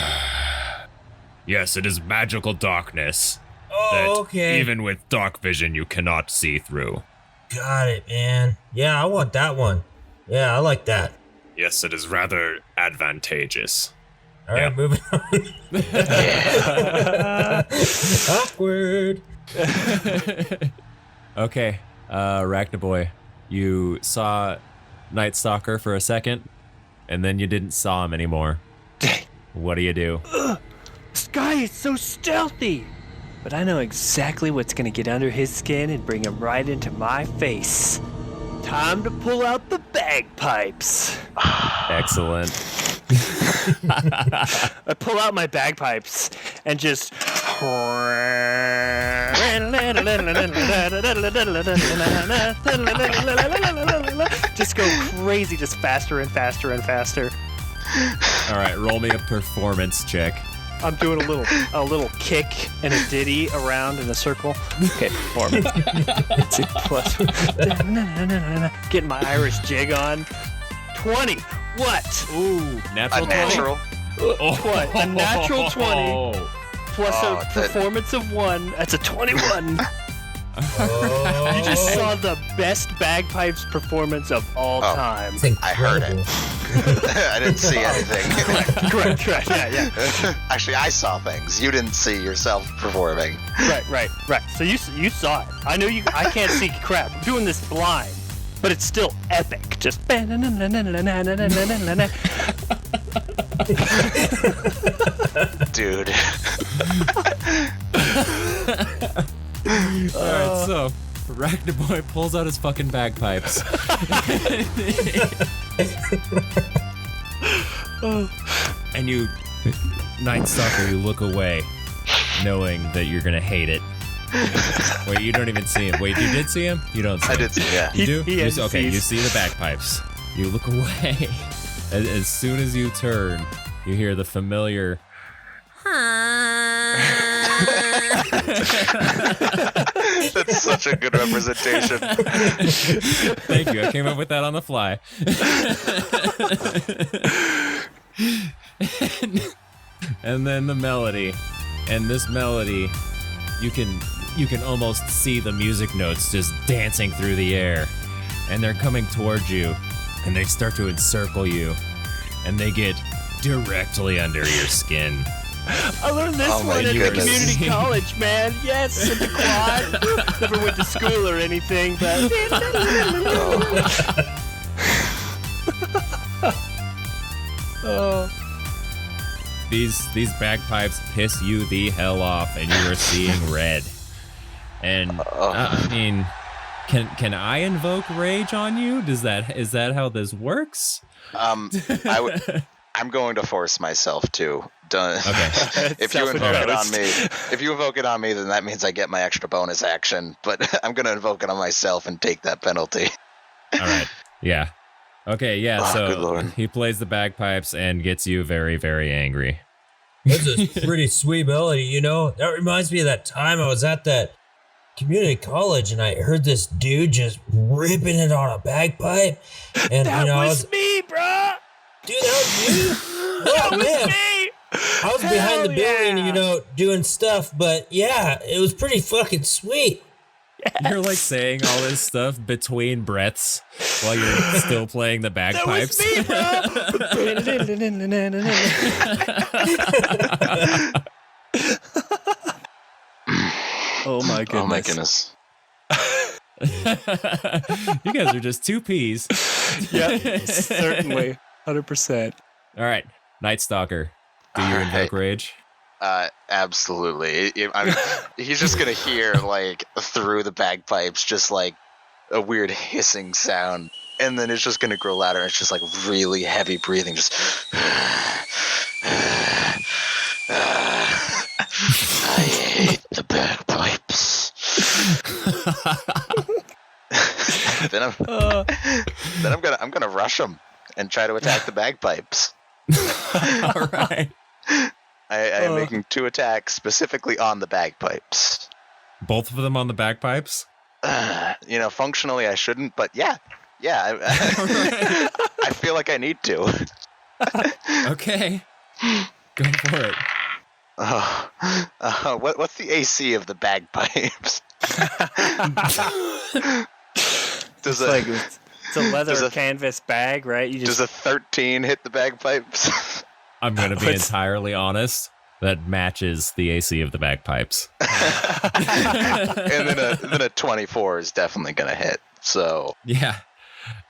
Yes, it is magical darkness. Oh, okay. Even with dark vision, you cannot see through. Got it, man. Yeah, I want that one. Yeah, I like that. Yes, it is rather advantageous. All right, moving on. Awkward. Okay, Arachnaboy, you saw NightStalker for a second, and then you didn't saw him anymore. What do you do? This guy is so stealthy. But I know exactly what's gonna get under his skin and bring him right into my face. Time to pull out the bagpipes. Excellent. I pull out my bagpipes and just go crazy, just faster and faster and faster. All right, roll me a performance check. I'm doing a little kick and a ditty around in a circle. Okay, performance. Let's see, plus. Getting my Irish jig on. 20. What? Ooh, natural 20? Natural. What? A natural 20 plus a performance of 1. That's a 21. You just saw the best bagpipes performance of all time. I heard it. I didn't see anything. Correct. Yeah. Actually, I saw things. You didn't see yourself performing. Right. So you saw it. I know you. I can't see crap. I'm doing this blind, but it's still epic. Just. Dude. Alright, so Arachnaboy pulls out his fucking bagpipes. And you, NightStalker, you look away, knowing that you're gonna hate it. Wait, you don't even see him. Wait, you did see him? You don't see him. I did see him, yeah. You do? He Okay, you see the bagpipes. You look away. As soon as you turn, you hear the familiar... That's such a good representation. Thank you. I came up with that on the fly. And then the melody. And this melody, you can almost see the music notes just dancing through the air. And they're coming towards you. And they start to encircle you. And they get directly under your skin. I learned this one at the community college, man. Yes, at the quad. Never went to school or anything, but. These bagpipes piss you the hell off, and you are seeing red. And I mean, can I invoke rage on you? Is that how this works? I'm going to force myself to. Done. Okay. If you invoke it on me, then that means I get my extra bonus action. But I'm gonna invoke it on myself and take that penalty. All right. Yeah. Okay. Yeah. Good So Lord. he plays the bagpipes and gets you very, very angry. That's a pretty sweet melody, That reminds me of that time I was at that community college and I heard this dude just ripping it on a bagpipe. And That was me, bro. Dude, that was you? That was man. me. I was behind the building, doing stuff, but yeah, it was pretty fucking sweet. You're like saying all this stuff between breaths while you're still playing the bagpipes. That was me, bro. Oh my goodness. Oh my goodness. You guys are just two peas. Yeah, certainly. 100%. All right, NightStalker, do you invoke rage? Absolutely. He's just gonna hear like through the bagpipes, just like a weird hissing sound, and then it's just gonna grow louder. And it's just like really heavy breathing, just. I hate the bagpipes. then I'm gonna rush him and try to attack the bagpipes. All right. I am making 2 attacks specifically on the bagpipes. Both of them on the bagpipes? Functionally I shouldn't, but yeah. I feel like I need to. Okay. Go for it. What's the AC of the bagpipes? It's a leather canvas bag, right? Does a 13 hit the bagpipes? I'm going to be entirely honest. That matches the AC of the bagpipes. And then a 24 is definitely going to hit. So yeah.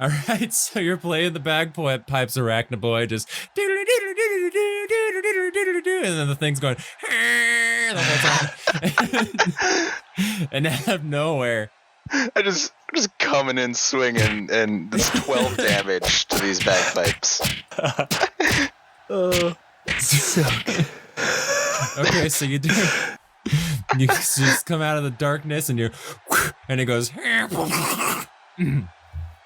All right. So you're playing the bagpipes, Arachnaboy, just and then the thing's going the whole time. And out of nowhere, I'm just coming in swinging, and there's 12 damage to these bagpipes. So good. Okay, so you just come out of the darkness and and it goes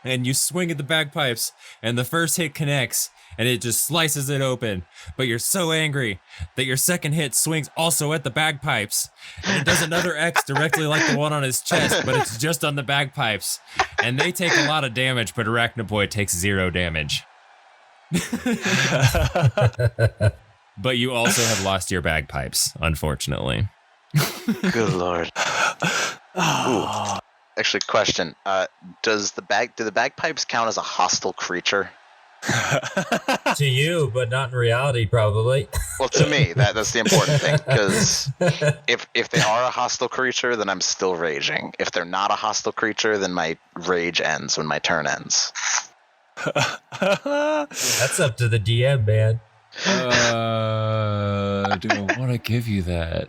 and you swing at the bagpipes and the first hit connects and it just slices it open, but you're so angry that your second hit swings also at the bagpipes and it does another X directly like the one on his chest, but it's just on the bagpipes and they take a lot of damage, but Arachnaboy takes 0 damage. But you also have lost your bagpipes, unfortunately. Good lord. Ooh. Actually, question: do the bagpipes count as a hostile creature? To you, but not in reality, probably. Well, to me, that's the important thing, because if they are a hostile creature, then I'm still raging. If they're not a hostile creature, then my rage ends when my turn ends. That's up to the DM, man. Do I want to give you that?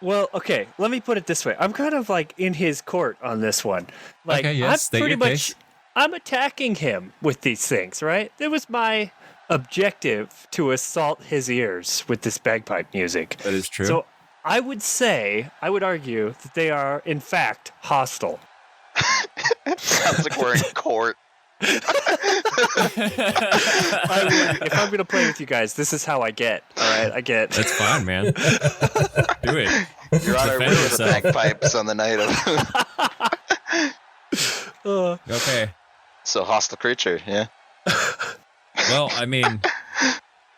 Well, okay, let me put it this way. I'm kind of like in his court on this one. Like, okay, yes, I'm pretty your case. I'm attacking him with these things, right? It was my objective to assault his ears with this bagpipe music. That is true. So I would argue that they are, in fact, hostile. Sounds like we're in court. If I'm going to play with you guys, this is how I get. All right, I get. That's fine, man. Do it. Your Honor, we were the bagpipes on the night of. Okay. So hostile creature, yeah. Well, I mean,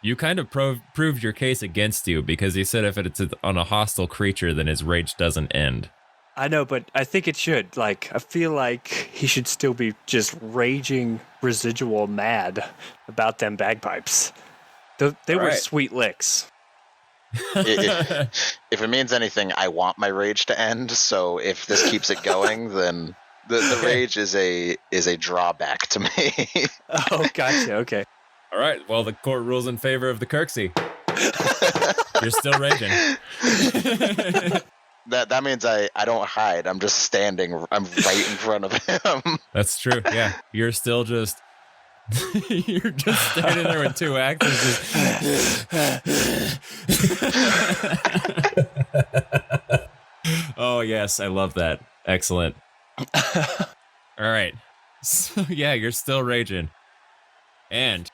you kind of proved your case against you because you said if it's on a hostile creature, then his rage doesn't end. I know, but I think it should. Like, I feel like he should still be just raging residual mad about them bagpipes. They were sweet licks. If it means anything, I want my rage to end. So if this keeps it going, then the rage is a drawback to me. Oh, gotcha. Okay. All right. Well, the court rules in favor of the Kirksey. You're still raging. That means I don't hide. I'm just standing. I'm right in front of him. That's true. Yeah, you're still just you're just standing there with 2 axes. Oh yes, I love that. Excellent. All right. So yeah, you're still raging. And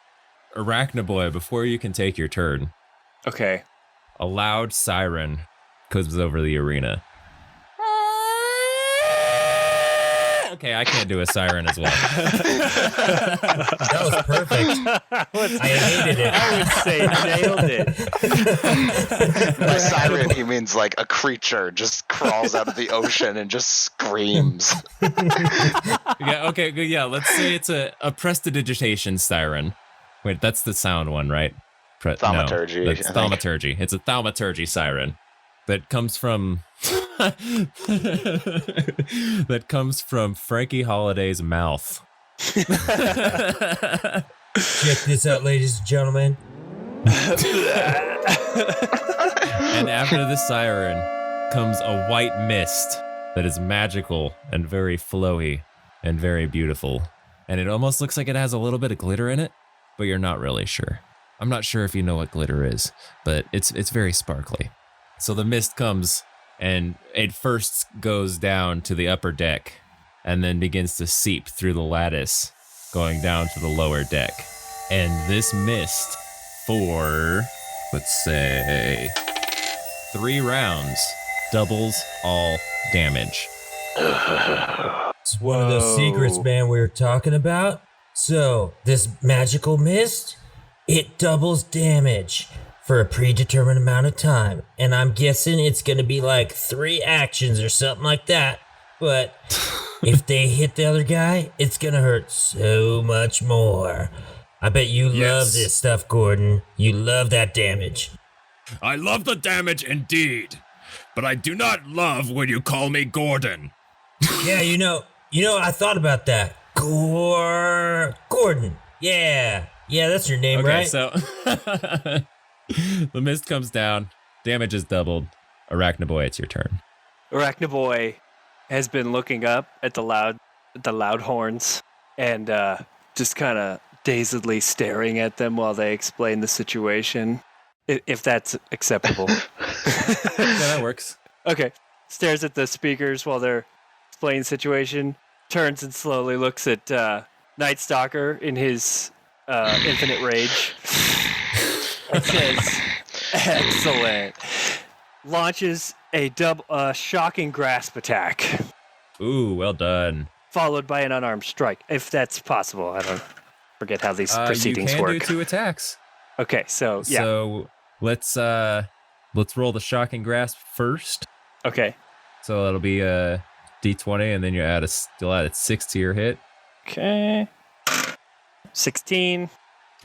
Arachnaboy, before you can take your turn, Okay. a loud siren comes over the arena. Okay, I can't do a siren as well. That was perfect. I hated it. I would say nailed it. By siren, he means like a creature just crawls out of the ocean and just screams. Yeah, okay, good. Yeah, let's say it's a prestidigitation siren. Wait, that's the sound one, right? Thaumaturgy, No, that's I think. thaumaturgy. It's a thaumaturgy siren that comes from that comes from Frankie Holiday's mouth. Check this out, ladies and gentlemen. And after the siren comes a white mist that is magical and very flowy and very beautiful. And it almost looks like it has a little bit of glitter in it, but you're not really sure. I'm not sure if you know what glitter is, but it's very sparkly. So the mist comes and it first goes down to the upper deck and then begins to seep through the lattice going down to the lower deck. And this mist for, let's say, 3 rounds doubles all damage. It's one of those secrets, man, we were talking about. So, this magical mist, it doubles damage for a predetermined amount of time. And I'm guessing it's going to be like 3 actions or something like that. But if they hit the other guy, it's going to hurt so much more. I bet you love this stuff, Gordon. You love that damage. I love the damage indeed, but I do not love when you call me Gordon. Yeah, you know, I thought about that. Gordon. Yeah, that's your name, Okay, right? so the mist comes down, damage is doubled. Arachnaboy, it's your turn. Arachnaboy has been looking up at the loud horns and just kind of dazedly staring at them while they explain the situation, if that's acceptable. Yeah, that works. Okay. Stares at the speakers while they're explaining the situation, turns and slowly looks at NightStalker in his infinite rage. And says, "Excellent." Launches a shocking grasp attack. Ooh, well done. Followed by an unarmed strike, if that's possible. I don't forget how these proceedings you can work. do 2 attacks. Okay, so yeah. So let's roll the shocking grasp first. Okay. So that'll be a D20, and then you'll add a 6 to your hit. Okay. 16.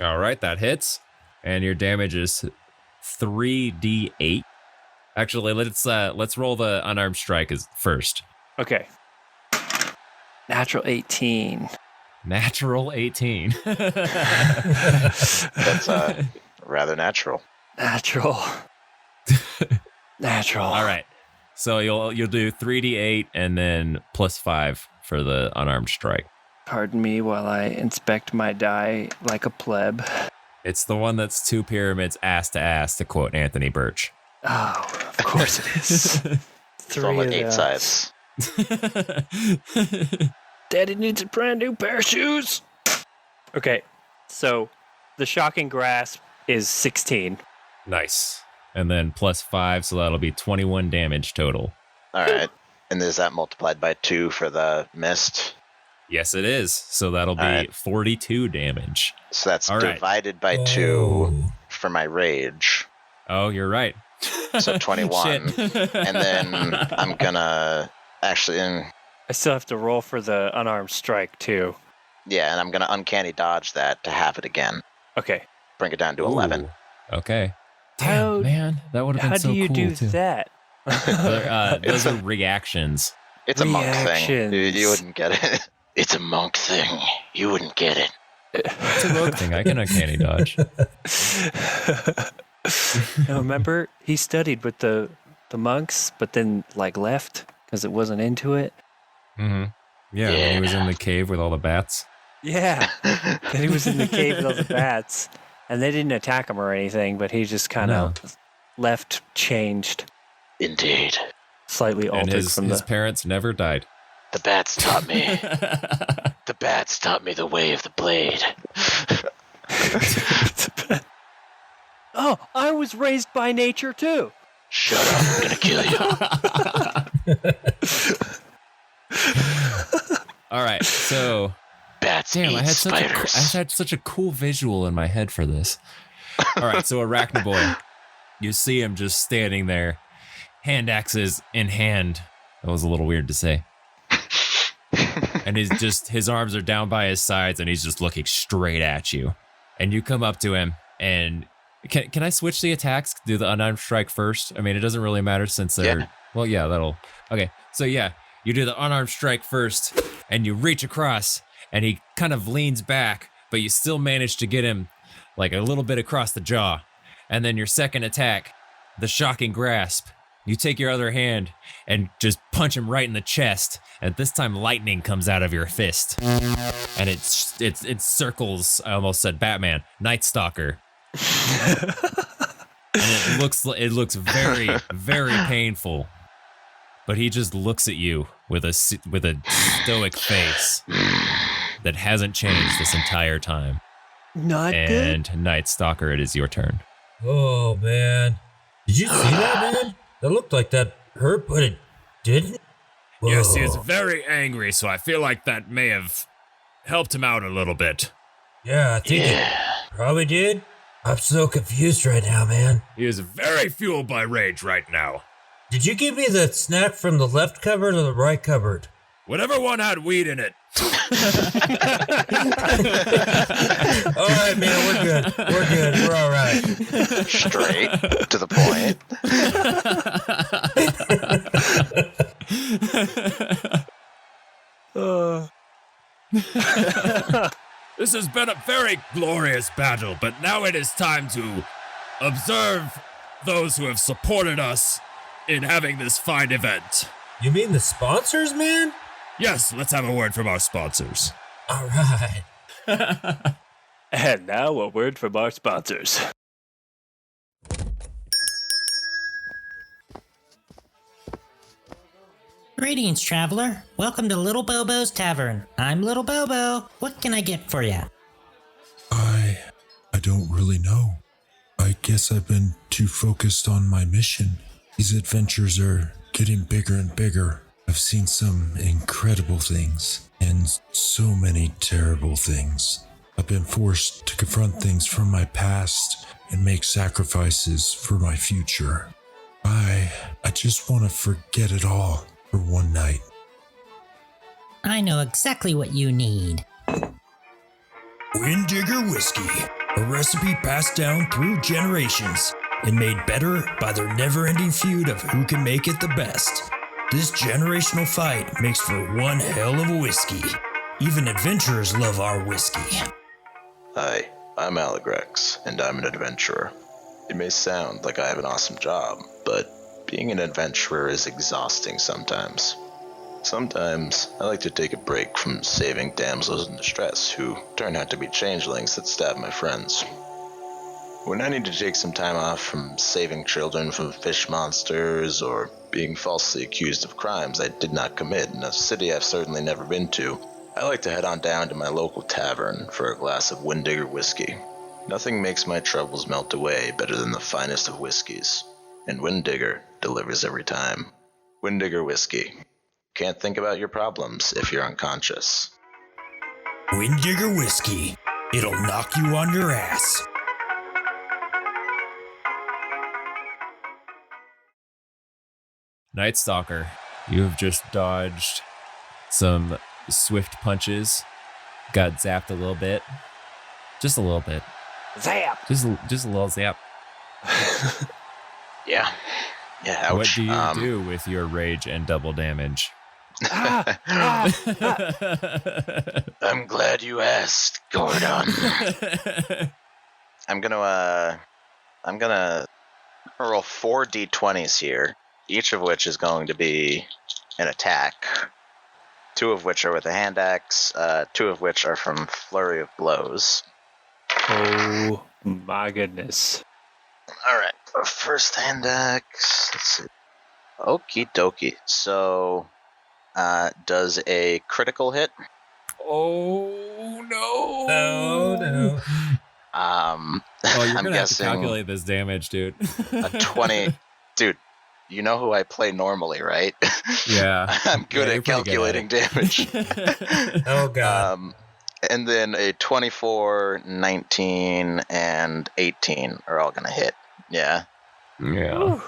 All right, that hits, and your damage is 3d8. Actually, let's roll the unarmed strike first. Okay. Natural 18. Natural 18. That's rather natural. Natural. All right. So you'll do 3d8 and then +5 for the unarmed strike. Pardon me while I inspect my die like a pleb. It's the one that's 2 pyramids ass to ass, to quote Anthony Birch. Oh, of course it is. It's on like 8 sides. Daddy needs a brand new pair of shoes. Okay, so the shocking grasp is 16. Nice. And then +5, so that'll be 21 damage total. All right. And is that multiplied by 2 for the mist? Yes, it is. So that'll be 42 damage. So that's All right. divided by 2 for my rage. Oh, you're right. So 21. Shit. And then I'm gonna actually, I still have to roll for the unarmed strike, too. and I'm gonna uncanny dodge that to have it again. Okay. Bring it down to 11. Ooh, okay. Damn, man. That would have been so cool, How do you do too. that? Those are reactions. It's a monk thing. Reactions. You wouldn't get it. It's a monk thing. You wouldn't get it. It's a rogue thing. I can uncanny dodge. Now, remember, he studied with the monks, but then left because it wasn't into it. Mm-hmm. Yeah, when he was in the cave with all the bats. Yeah, then he was in the cave with all the bats, and they didn't attack him or anything, but he just kind of left, changed, Indeed. slightly altered And from his parents never died. The bats taught me. The bats taught me the way of the blade. Oh, I was raised by nature too. Shut up, I'm gonna kill you. All right, so Bats damn, eat I spiders. had such a cool visual in my head for this. All right, so Arachnaboy, you see him just standing there, hand axes in hand. That was a little weird to say. And his arms are down by his sides, and he's just looking straight at you. And you come up to him, and can I switch the attacks? Do the unarmed strike first? I mean, it doesn't really matter since they're... Yeah. Well, yeah, that'll... Okay, so yeah, you do the unarmed strike first, and you reach across, and he kind of leans back, but you still manage to get him like a little bit across the jaw. And then your second attack, the shocking grasp. You take your other hand and just punch him right in the chest. And this time lightning comes out of your fist. And it circles, I almost said Batman, NightStalker. And it looks very, very painful. But he just looks at you with a stoic face that hasn't changed this entire time. Not good. And NightStalker, it is your turn. Oh, man. Did you see that, man? That looked like that hurt, but it didn't. Whoa. Yes, he is very angry, so I feel like that may have helped him out a little bit. Yeah, I think it probably did. I'm so confused right now, man. He is very fueled by rage right now. Did you give me the snack from the left cupboard or the right cupboard? Whatever one had weed in it. All right, man, we're good. We're all right. Straight to the point. This has been a very glorious battle, but now it is time to observe those who have supported us in having this fine event. You mean the sponsors, man? Yes, let's have a word from our sponsors. All right. And now a word from our sponsors. Greetings, traveler. Welcome to Little Bobo's Tavern. I'm Little Bobo. What can I get for you? I don't really know. I guess I've been too focused on my mission. These adventures are getting bigger and bigger. I've seen some incredible things and so many terrible things. I've been forced to confront things from my past and make sacrifices for my future. I just want to forget it all for one night. I know exactly what you need. Winddigger Whiskey, a recipe passed down through generations and made better by their never-ending feud of who can make it the best. This generational fight makes for one hell of a whiskey. Even adventurers love our whiskey. Hi, I'm Alagrex, and I'm an adventurer. It may sound like I have an awesome job, but being an adventurer is exhausting sometimes. Sometimes I like to take a break from saving damsels in distress who turn out to be changelings that stab my friends. When I need to take some time off from saving children from fish monsters or being falsely accused of crimes I did not commit in a city I've certainly never been to, I like to head on down to my local tavern for a glass of Winddigger whiskey. Nothing makes my troubles melt away better than the finest of whiskeys, and Winddigger delivers every time. Winddigger whiskey. Can't think about your problems if you're unconscious. Winddigger Whiskey. It'll knock you on your ass. NightStalker, you have just dodged some swift punches, got zapped a little bit. Just a little bit. Zap! Just a little zap. Yeah, ouch. What do you do with your rage and double damage? I'm glad you asked, Gordon. I'm gonna roll 4 d20s here, each of which is going to be an attack. 2 of which are with a hand axe, 2 of which are from Flurry of Blows. Oh my goodness. Alright, first hand axe, let's see. Okie dokie. So, does a critical hit? Oh no! No. Oh, you're I'm gonna have to guessing calculate this damage, dude. a 20. Dude, you know who I play normally, right? Yeah. I'm good Yeah, at calculating damage. Oh, God. And then a 24, 19, and 18 are all going to hit. Yeah. Yeah.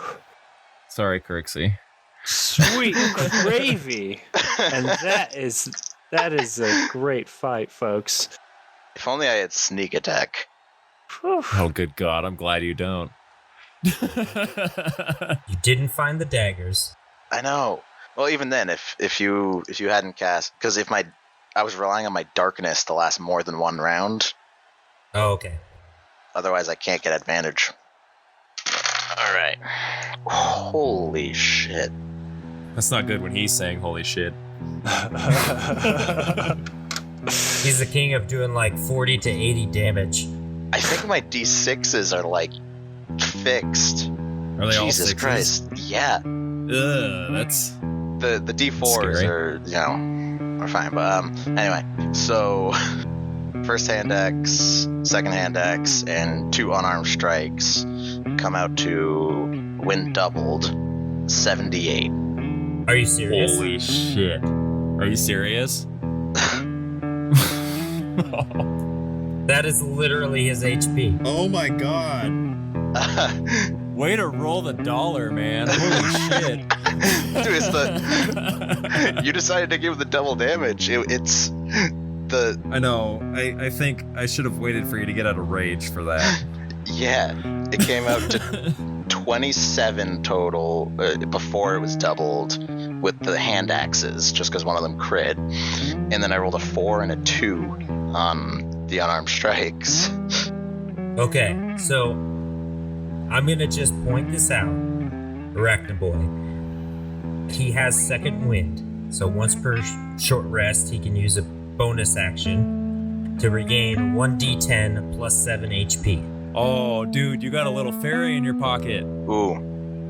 Sorry, Crixie. Sweet gravy. And that is a great fight, folks. If only I had sneak attack. Whew. Oh, good God. I'm glad you don't. You didn't find the daggers. I know. Well, even then, if you hadn't cast, because I was relying on my darkness to last more than one round. Oh, okay. Otherwise, I can't get advantage. All right. Holy shit. That's not good when he's saying holy shit. He's the king of doing like 40 to 80 damage. I think my D6s are like fixed. Are they all Jesus sixes? Christ. Yeah. That's The D4s scary. are, are fine. But anyway, so first hand X, second hand X, and 2 unarmed strikes come out to win doubled 78. Are you serious? holy shit. Are you serious? That is literally his HP. Oh my god. Way to roll the dollar, man. Holy shit. Dude, it's you decided to give the double damage. It's the I know. I think I should have waited for you to get out of rage for that. yeah. It came out to 27 total before it was doubled with the hand axes, just because one of them crit, and then I rolled a 4 and a 2 on the unarmed strikes. Okay, so I'm gonna just point this out. Arachnaboy. He has second wind, so once per short rest, he can use a bonus action to regain 1d10 plus 7 HP. Oh, dude, you got a little fairy in your pocket. Ooh,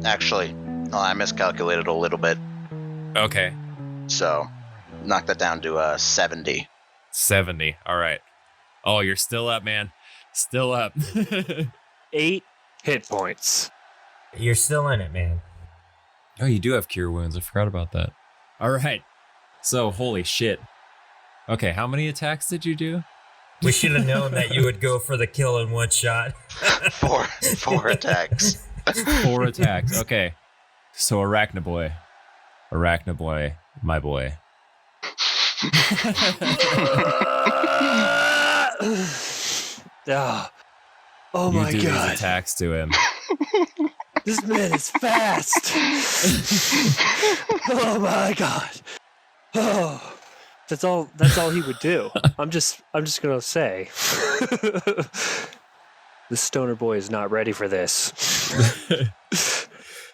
actually, I miscalculated a little bit, Okay. so knock that down to 70. 70. All right. Oh, you're still up, man. Still up. 8 hit points. You're still in it, man. Oh, you do have cure wounds. I forgot about that. All right. So, holy shit. Okay, how many attacks did you do? We should have known that you would go for the kill in one shot. Four attacks. 4 attacks. Okay. So, Arachnaboy, my boy. Oh You my do god. these attacks to him. This man is fast. Oh my god. Oh, that's all he would do. I'm just gonna say, the stoner boy is not ready for this.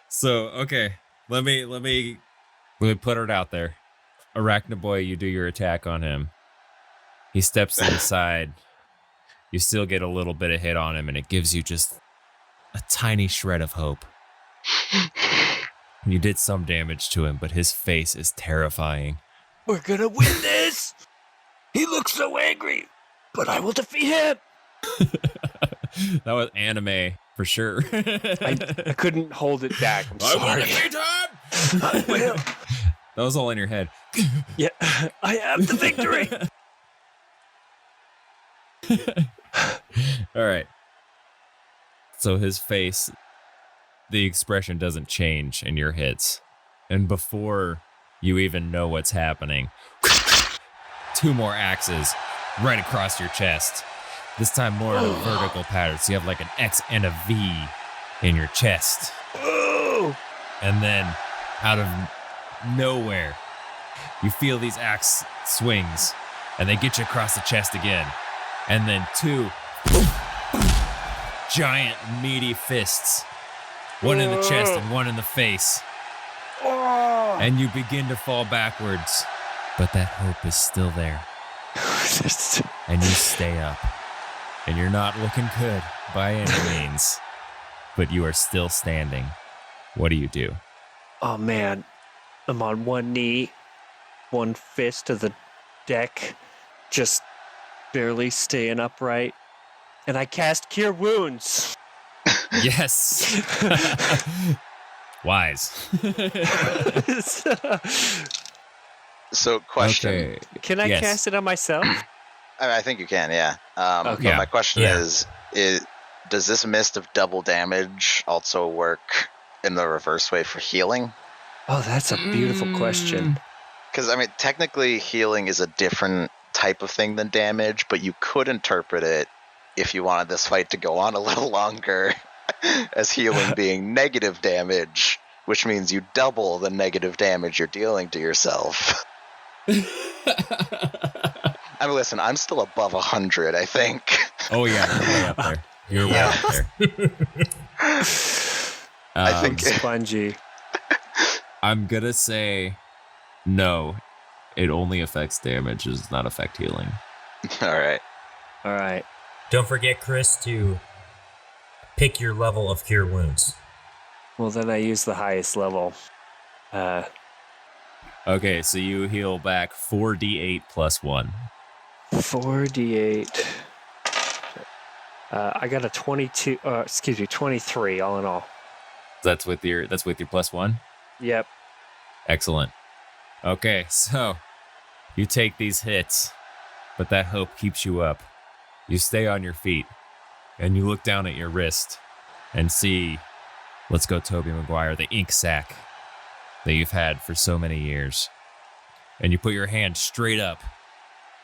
So, okay, let me put it out there. Arachnaboy, you do your attack on him. He steps to the side. You still get a little bit of hit on him, and it gives you just a tiny shred of hope. You did some damage to him, but his face is terrifying. We're gonna win this. He looks so angry, but I will defeat him. That was anime for sure. I couldn't hold it back. I'm sorry. I will. That was all in your head. Yeah, I have the victory. All right. So his face, the expression doesn't change in your hits. And before you even know what's happening, 2 more axes right across your chest. This time more in a vertical pattern. So you have like an X and a V in your chest. And then out of nowhere, you feel these axe swings and they get you across the chest again. And then 2 giant meaty fists. One in the chest and one in the face. And you begin to fall backwards. But that hope is still there. And you stay up. And you're not looking good by any means. But you are still standing. What do you do? Oh man, I'm on one knee, one fist to the deck, just barely staying upright, and I cast Cure Wounds. Yes. Wise. So, question. Okay. Can I Yes. cast it on myself? I think you can, yeah. Okay. But my question Yeah. is, does this mist of double damage also work in the reverse way for healing? Oh, that's a beautiful question. Because, I mean, technically healing is a different type of thing than damage, but you could interpret it, if you wanted this fight to go on a little longer, as healing being negative damage, which means you double the negative damage you're dealing to yourself. I mean, listen, I'm still above 100, I think. Oh yeah, you're way up there. You're way up there. I think Spongy. I'm gonna say no. It only affects damage, it does not affect healing. All right. All right. Don't forget, Chris, to pick your level of Cure Wounds. Well, then I use the highest level. Okay, so you heal back 4d8 plus 1. 4d8. I got a 23 all in all. That's with your plus 1? Yep. Excellent. Okay, so you take these hits, but that hope keeps you up. You stay on your feet, and you look down at your wrist and see, let's go Tobey Maguire, the ink sac that you've had for so many years. And you put your hand straight up,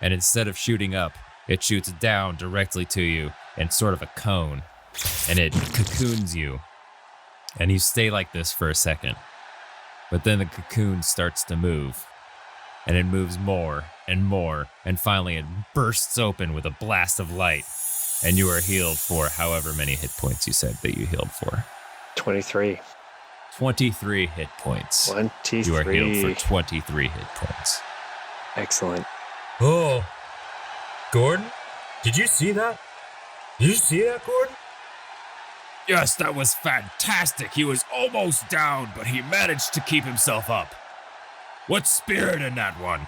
and instead of shooting up, it shoots down directly to you in sort of a cone, and it cocoons you. And you stay like this for a second. But then the cocoon starts to move, and it moves more and more, and finally it bursts open with a blast of light, and you are healed for however many hit points you said that you healed for. 23. 23 hit points. 23. You are healed for 23 hit points. Excellent. Oh, Gordon, did you see that? Did you see that, Gordon? Yes, that was fantastic. He was almost down, but he managed to keep himself up. What spirit in that one?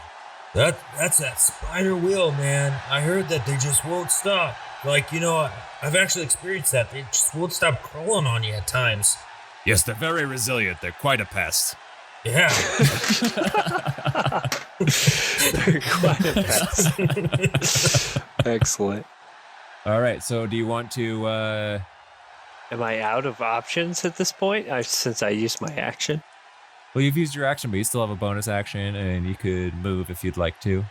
That's that spider wheel, man. I heard that they just won't stop. Like, I've actually experienced that. They just won't stop crawling on you at times. Yes, they're very resilient. They're quite a pest. Yeah. They're quite a pest. Excellent. All right, so do you want to... Am I out of options at this point, since I used my action? Well, you've used your action, but you still have a bonus action, and you could move if you'd like to.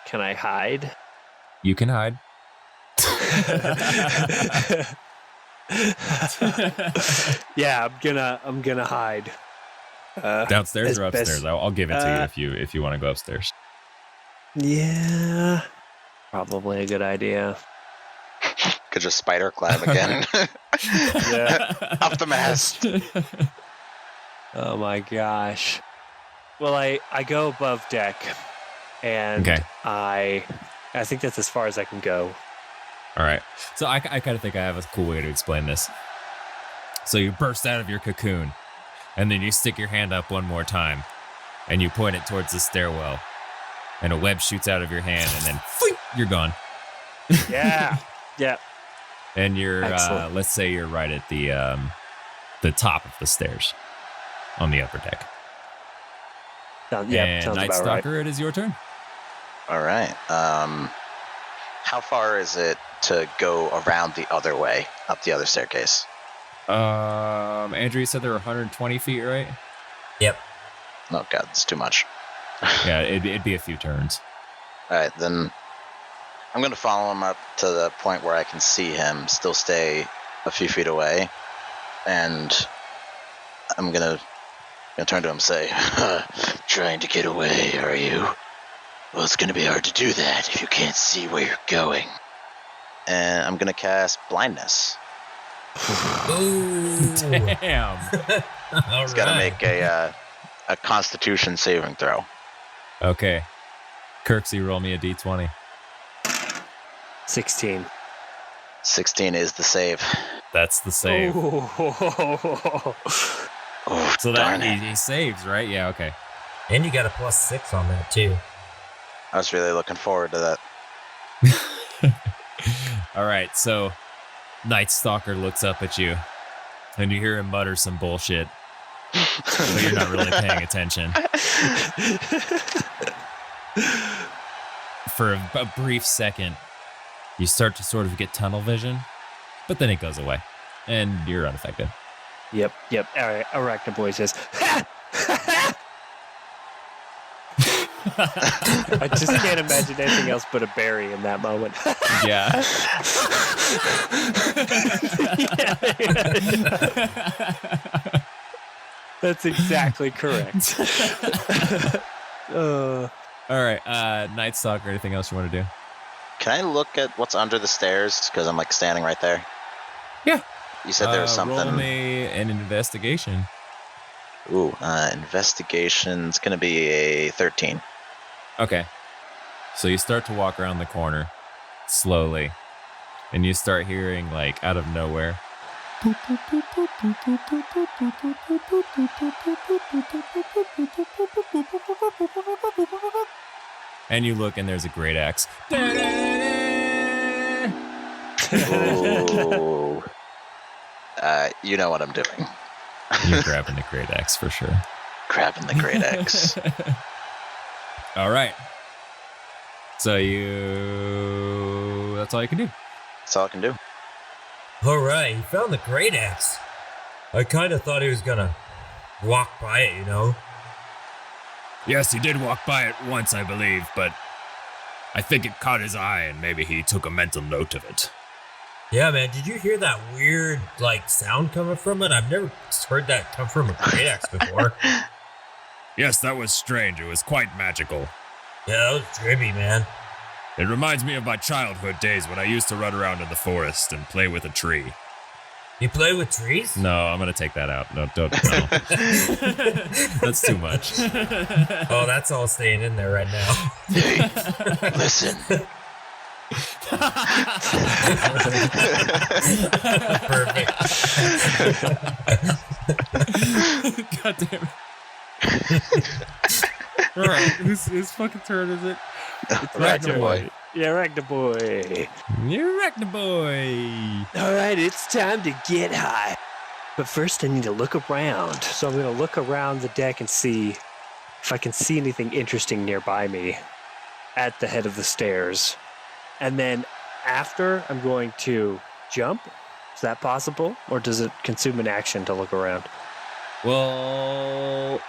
Can I hide? You can hide. Yeah, I'm gonna hide. Downstairs or upstairs? best- I'll give it to you if you want to go upstairs. Yeah, probably a good idea. Could just spider climb again. Yeah. Up the mast. Oh my gosh. Well, I go above deck, and Okay. I think that's as far as I can go. All right. So I kind of think I have a cool way to explain this. So you burst out of your cocoon, and then you stick your hand up one more time, and you point it towards the stairwell, and a web shoots out of your hand, and then you're gone. Yeah. Yeah. And you're, Excellent. let's say you're right at the top of the stairs on the upper deck. Yeah, and sounds about right. NightStalker, it is your turn. All right. How far is it to go around the other way, up the other staircase? Andrew, you said there were 120 feet, right? Yep. Oh god, it's too much. Yeah, it'd be a few turns. All right, then I'm going to follow him up to the point where I can see him, still stay a few feet away, and I'm going to turn to him and say, trying to get away, are you? Well, it's going to be hard to do that if you can't see where you're going. And I'm going to cast Blindness. Ooh. Damn. He's got to make a Constitution saving throw. Okay. Kirksey, roll me a d20. 16. 16 is the save. That's the save. Oh. Oh, So darn that it. he saves, right? Yeah, okay. And you got a +6 on that, too. I was really looking forward to that. All right, so NightStalker looks up at you, and you hear him mutter some bullshit, but you're not really paying attention. For a brief second, you start to sort of get tunnel vision, but then it goes away, and you're unaffected. Yep. All right, Arachnaboy says, "Ha! I just can't imagine anything else but a berry in that moment. Yeah. That's exactly correct. All right, NightStalker, anything else you want to do? Can I look at what's under the stairs? Because I'm like standing right there. Yeah. You said there was something. Roll me an investigation. Ooh, investigation's gonna be a 13. Okay. So you start to walk around the corner slowly, and you start hearing, like, out of nowhere. And you look, and there's a great axe. Ooh. You know what I'm doing. You're grabbing the great axe for sure. Grabbing the great axe. All right. So that's all you can do. That's all I can do. All right, he found the great axe. I kind of thought he was gonna walk by it, you know? Yes, he did walk by it once, I believe, but I think it caught his eye and maybe he took a mental note of it. Yeah, man, did you hear that weird, like, sound coming from it? I've never heard that come from a great axe before. Yes, that was strange. It was quite magical. Yeah, that was trippy, man. It reminds me of my childhood days when I used to run around in the forest and play with a tree. You play with trees? No, I'm going to take that out. No, don't. No. That's too much. Oh, that's all staying in there right now. Hey, listen. Perfect. God damn it. All right, whose fucking turn is it? It's Arachnaboy. Yeah, Arachnaboy. You're Arachnaboy. All right, it's time to get high. But first, I need to look around. So I'm going to look around the deck and see if I can see anything interesting nearby me at the head of the stairs. And then after, I'm going to jump. Is that possible? Or does it consume an action to look around? Well,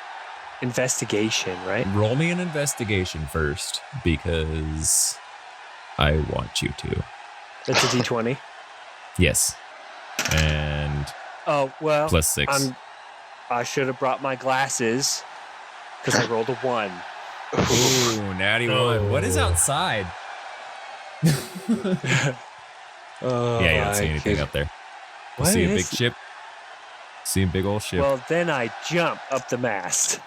investigation, right? Roll me an investigation first, because I want you to. That's a d20. Yes. And Oh, well. plus 6. I should have brought my glasses because I rolled a 1. Ooh, natty 1. What is outside? Oh, yeah, you don't see anything up there. You What see a is- big ship. See a big old ship. Well, then I jump up the mast.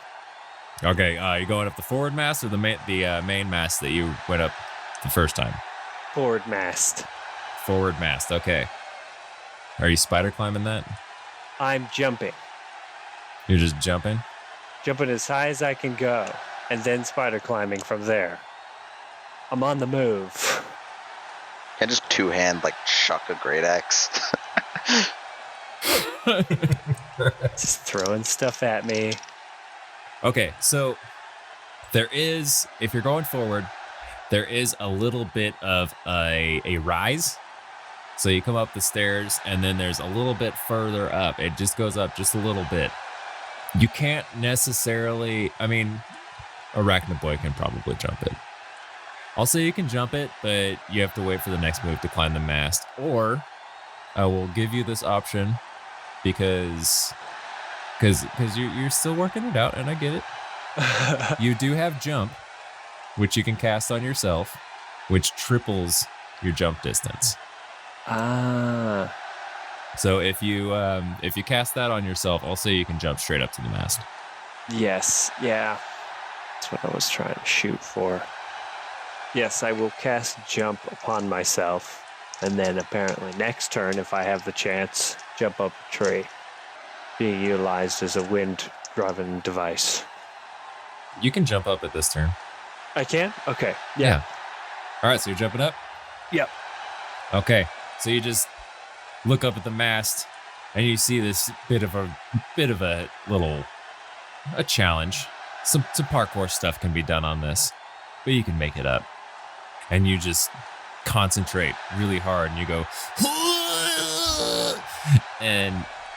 Okay, you going up the forward mast or the main mast that you went up the first time? Forward mast. Forward mast, okay. Are you spider climbing that? I'm jumping. You're just jumping? Jumping as high as I can go. And then spider climbing from there. I'm on the move. Can I just two-hand, like, chuck a great axe? Just throwing stuff at me. Okay, so there is, if you're going forward, there is a little bit of a rise. So you come up the stairs, and then there's a little bit further up. It just goes up just a little bit. You can't necessarily, I mean, Arachnaboy can probably jump it. Also, you can jump it, but you have to wait for the next move to climb the mast. Or I will give you this option because you're still working it out, and I get it. You do have jump, which you can cast on yourself, which triples your jump distance. Ah. So if you cast that on yourself, also you can jump straight up to the mast. Yes. Yeah. That's what I was trying to shoot for. Yes, I will cast jump upon myself. And then apparently next turn, if I have the chance, jump up a tree. Being utilized as a wind-driven device. You can jump up at this turn. I can? Okay. Yeah. All right, so you're jumping up? Yep. Okay. So you just look up at the mast and you see this bit of a little challenge. Some parkour stuff can be done on this, but you can make it up. And you just concentrate really hard and you go and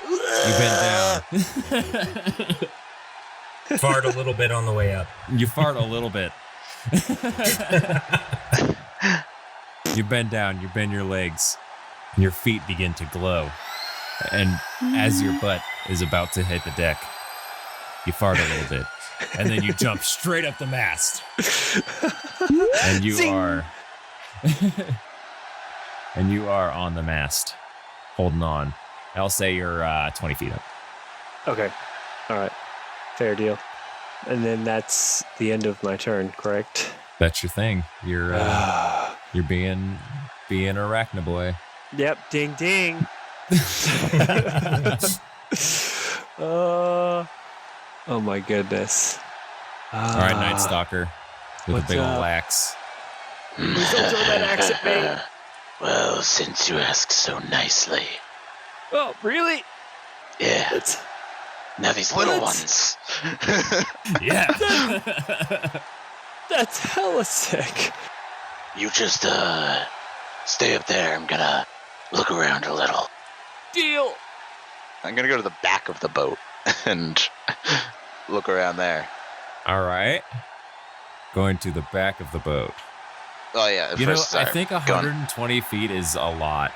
you bend down. Fart a little bit on the way up. You fart a little bit. You bend down, you bend your legs, and your feet begin to glow. And as your butt is about to hit the deck, you fart a little bit. And then you jump straight up the mast. And you are and you are on the mast, holding on. I'll say you're 20 feet up. Okay. All right. Fair deal. And then that's the end of my turn, correct? That's your thing. You're being Arachnaboy. Yep. Ding ding. Oh my goodness. All right, NightStalker with a big old axe. Please don't throw that axe at me. Well, since you ask so nicely. Oh, really? Yeah. Now these little What? ones. Yeah. That's hella sick. You just, stay up there. I'm gonna look around a little. Deal. I'm gonna go to the back of the boat and look around there. All right. Going to the back of the boat. Oh, yeah. You First, know, I think 120 feet is a lot.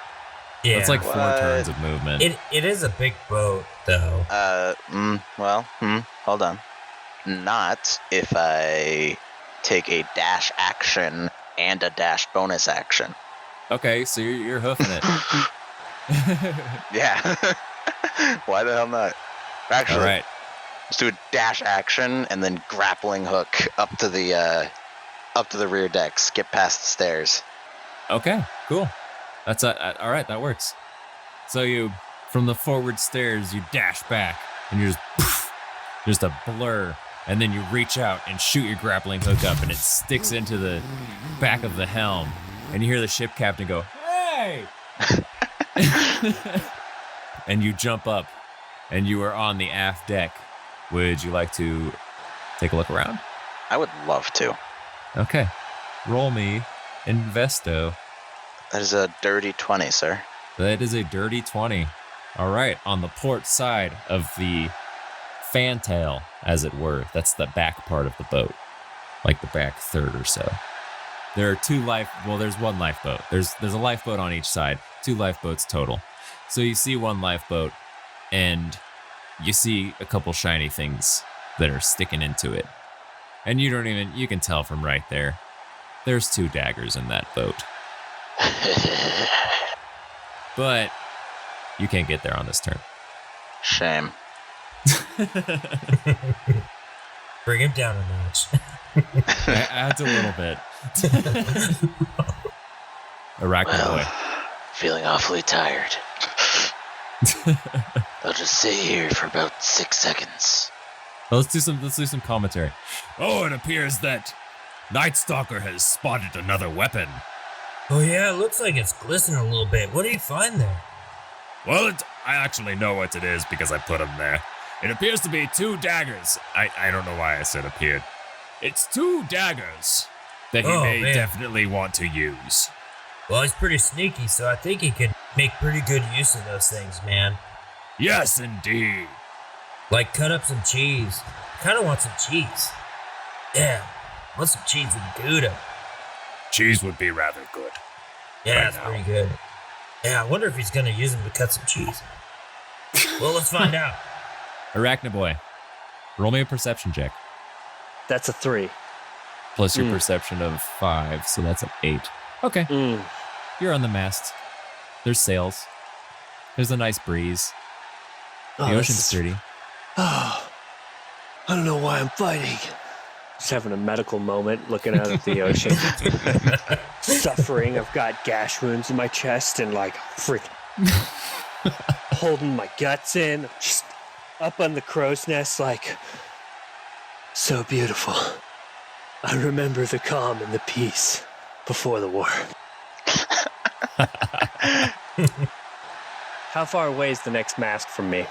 Yeah. It's like 4 turns of movement. It is a big boat, though. Hold on. Not if I take a dash action and a dash bonus action. Okay, so you're hoofing it. Yeah. Why the hell not? Actually, All right. let's do a dash action and then grappling hook up to the rear deck. Skip past the stairs. Okay, cool. That's all right. That works. So you, from the forward stairs, you dash back, and you're just a blur, and then you reach out and shoot your grappling hook up, and it sticks into the back of the helm, and you hear the ship captain go, "Hey!" And you jump up, and you are on the aft deck. Would you like to take a look around? I would love to. Okay. Roll me Investo. That is a dirty 20, sir. That is a dirty 20. All right, on the port side of the fantail, as it were. That's the back part of the boat, like the back third or so. There are there's one lifeboat. There's a lifeboat on each side, 2 lifeboats total. So you see one lifeboat, and you see a couple shiny things that are sticking into it. And you can tell from right there, there's 2 daggers in that boat. But you can't get there on this turn. Shame. Bring him down a notch. Adds a little bit. Arachnaboy. Well, feeling awfully tired. I'll just sit here for about 6 seconds. Well, let's do some commentary. Oh, it appears that NightStalker has spotted another weapon. Oh yeah, it looks like it's glistening a little bit. What did you find there? Well, I actually know what it is because I put them there. It appears to be 2 daggers. I don't know why I said appeared. It's 2 daggers that he may definitely want to use. Well, he's pretty sneaky, so I think he could make pretty good use of those things, man. Yes, indeed. Like cut up some cheese. Kind of want some cheese. Yeah, want some cheese with Gouda. Cheese would be rather good. Yeah, Right that's now. pretty good. Yeah, I wonder if he's gonna use them to cut some cheese. Well, let's find out. Arachnaboy, roll me a perception check. That's a 3. Plus your perception of 5, so that's an 8. Okay, you're on the mast. There's sails. There's a nice breeze. The ocean's pretty. Oh, I don't know why I'm fighting. Just having a medical moment, looking out at the ocean. Suffering. I've got gash wounds in my chest and like freaking holding my guts in. Just up on the crow's nest, like so beautiful. I remember the calm and the peace before the war. How far away is the next mast from me?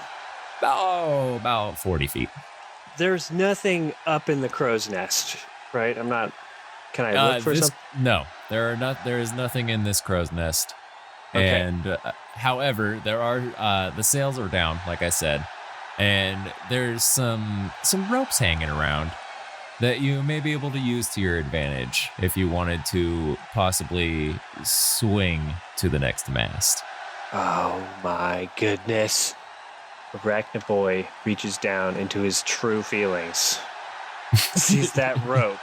About 40 feet. There's nothing up in the crow's nest, right? I'm not. Can I look for something? No, there is nothing in this crow's nest. Okay. And however, there are the sails are down, like I said, and there's some ropes hanging around that you may be able to use to your advantage if you wanted to possibly swing to the next mast. Oh my goodness. Arachnaboy reaches down into his true feelings, sees that rope,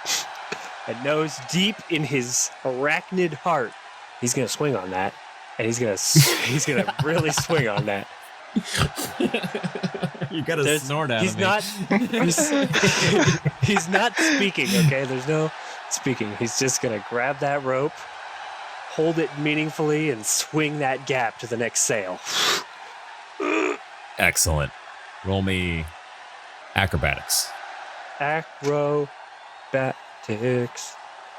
and knows deep in his arachnid heart he's gonna swing on that, and he's gonna really swing on that. You got a There's- snort out he's of me. not. He's not speaking. Okay, there's no speaking. He's just gonna grab that rope, hold it meaningfully, and swing that gap to the next sail. Excellent. Roll me acrobatics. Acrobatics.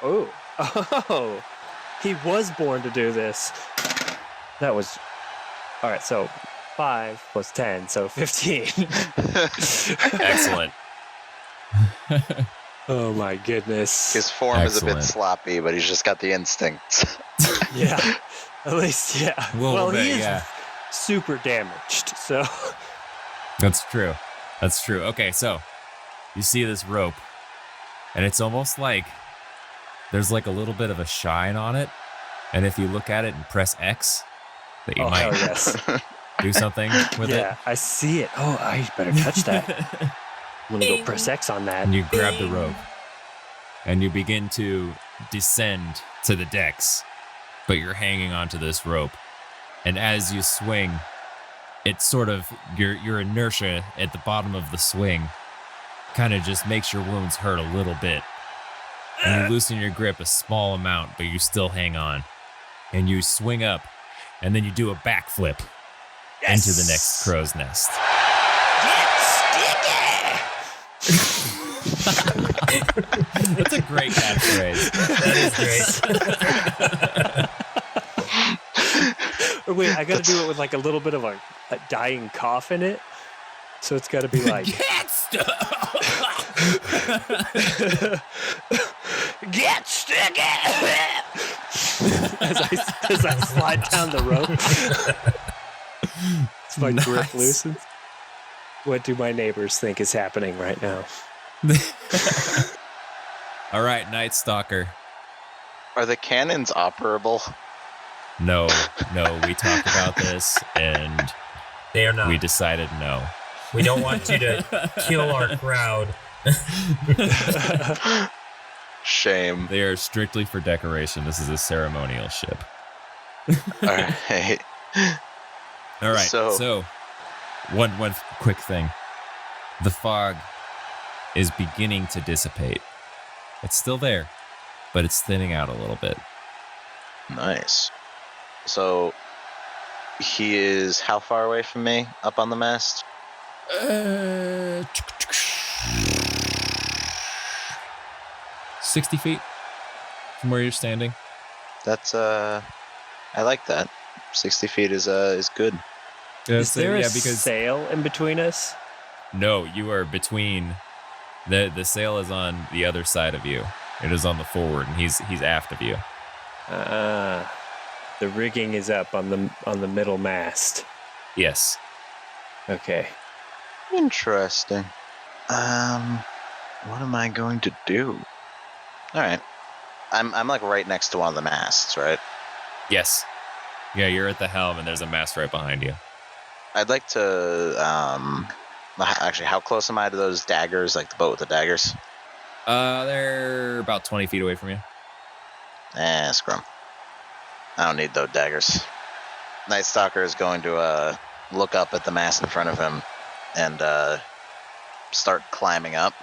Oh, he was born to do this. That was all right. So 5 plus 10, so 15. Excellent. Oh my goodness. His form is a bit Excellent. sloppy, but he's just got the instinct. Yeah, at least yeah. Well, he is yeah. super damaged. So That's true. That's true. Okay, so you see this rope, and it's almost like there's like a little bit of a shine on it. And if you look at it and press X, that you hell might yes. do something with Yeah, it. I see it. Oh, I better touch that. I'm gonna go press X on that. And you grab the rope, and you begin to descend to the decks, but you're hanging onto this rope. And as you swing, it's sort of your inertia at the bottom of the swing kind of just makes your wounds hurt a little bit. And you loosen your grip a small amount, but you still hang on. And you swing up, and then you do a backflip into the next crow's nest. That's a great catchphrase. That is great. Or wait, I gotta do it with like a little bit of a dying cough in it. So it's gotta be like Get sticky! as I slide down the rope. It's my grip loosens. What do my neighbors think is happening right now? All right, NightStalker. Are the cannons operable? No, we talked about this, and They are not. we decided no. We don't want you to kill our crowd. Shame. They are strictly for decoration. This is a ceremonial ship. All right. All right, So- so one quick thing. The fog is beginning to dissipate. It's still there, but it's thinning out a little bit. Nice. So he is how far away from me up on the mast? 60 feet from where you're standing. That's I like that. 60 feet is good. Is there a because sail in between us? no, you are between. The sail is on the other side of you. It is on the forward, and he's aft of you. The rigging is up on the middle mast. Yes. Okay. Interesting. What am I going to do? All right. I'm like right next to one of the masts, right? Yes. Yeah, you're at the helm, and there's a mast right behind you. I'd like to actually, how close am I to those daggers, like the boat with the daggers? They're about 20 feet away from you. Scrum. I don't need those daggers. NightStalker is going to look up at the mast in front of him and start climbing up.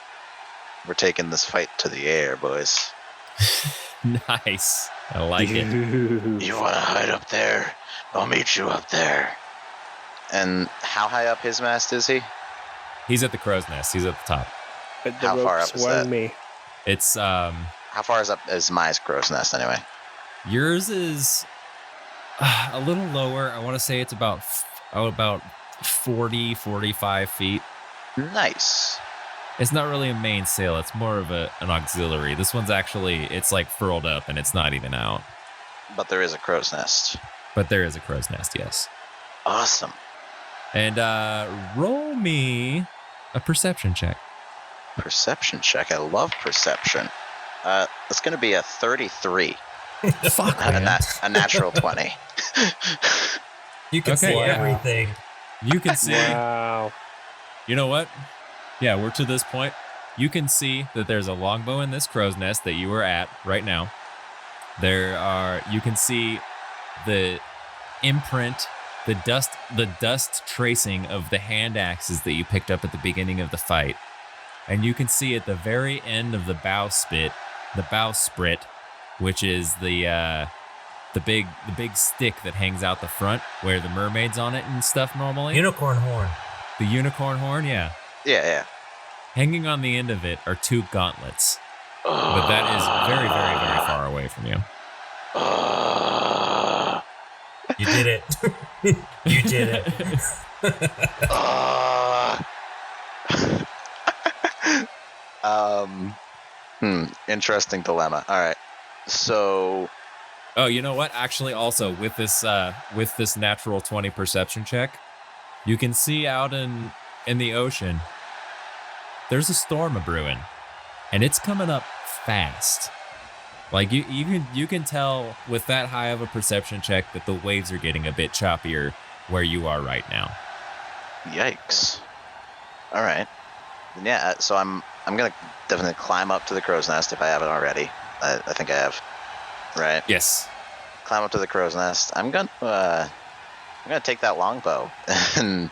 We're taking this fight to the air, boys. Nice. I like it. You want to hide up there? I'll meet you up there. And how high up his mast is he? He's at the crow's nest. He's at the top. But the How far rope up is swung that? me. It's How far is up is my crow's nest anyway? yours is a little lower. I want to say it's about 40, 45 feet. Nice. It's not really a mainsail. It's more of an auxiliary. This one's actually, it's like furled up and it's not even out. But there is a crow's nest. But there is a crow's nest, yes. Awesome. And roll me a perception check. Perception check. I love perception. It's going to be a 33. Fuck, And man. a natural 20. You can Okay, see yeah. everything. You can see. Wow. You know what? Yeah, we're to this point. You can see that there's a longbow in this crow's nest that you are at right now. You can see the imprint the dust tracing of the hand axes that you picked up at the beginning of the fight. And you can see at the very end of the bowsprit, which is the big stick that hangs out the front where the mermaid's on it and stuff normally. Unicorn horn. The unicorn horn, yeah. Yeah. Hanging on the end of it are 2 gauntlets. But that is very, very, very far away from you. You did it. You did it. Interesting dilemma. All right. So. Oh, you know what? Actually, also with this natural 20 perception check, you can see out in the ocean. There's a storm a brewing, and it's coming up fast. Like you can tell with that high of a perception check that the waves are getting a bit choppier where you are right now. Yikes. All right. Yeah. So I'm gonna definitely climb up to the crow's nest if I haven't already. I think I have. Right. Yes. Climb up to the crow's nest. I'm gonna take that longbow and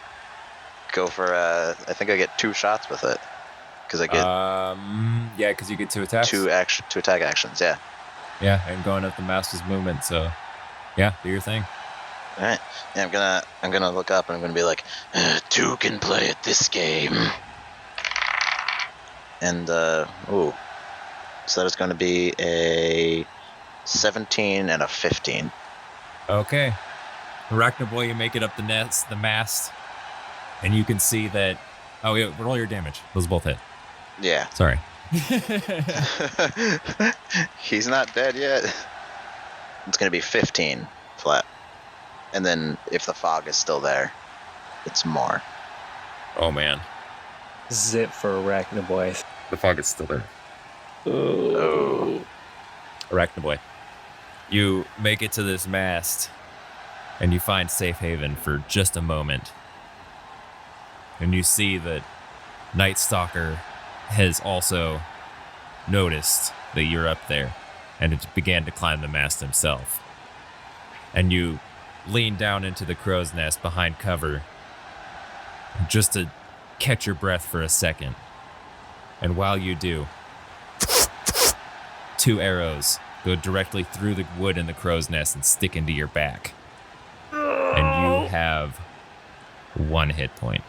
go for I think I get 2 shots with it because I get because you get 2 attacks. 2 attack actions. Yeah. Yeah, and going up the master's movement. So yeah, do your thing. All right. Yeah, I'm gonna look up and I'm gonna be like, 2 can play at this game. And so that is going to be a 17 and a 15. Okay. Arachnaboy, you make it up the mast, and you can see that. Oh, yeah, roll your damage. Those both hit. Yeah. Sorry. He's not dead yet. It's going to be 15 flat. And then if the fog is still there, it's more. Oh, man. Zip for Arachnaboy. The fog is still there. Oh. Arachnaboy, you make it to this mast, and you find safe haven for just a moment. And you see that NightStalker has also noticed that you're up there, and it began to climb the mast himself. And you lean down into the crow's nest behind cover, just to catch your breath for a second. And while you do, 2 arrows go directly through the wood in the crow's nest and stick into your back. And you have 1 hit point.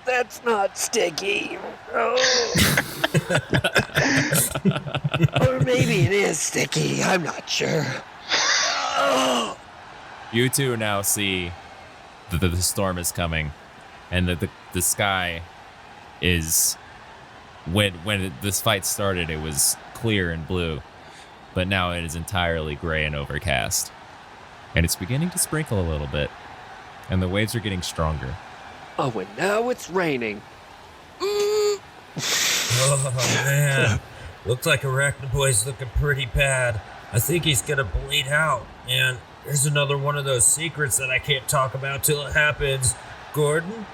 That's not sticky. Oh. Or maybe it is sticky. I'm not sure. Oh. You 2 now see that the storm is coming, and that the sky is... When this fight started, it was clear and blue, but now it is entirely gray and overcast. And it's beginning to sprinkle a little bit, and the waves are getting stronger. Oh, and now it's raining. Oh, man. Looks like Arachnaboy's looking pretty bad. I think he's gonna bleed out. And there's another one of those secrets that I can't talk about till it happens. Gordon?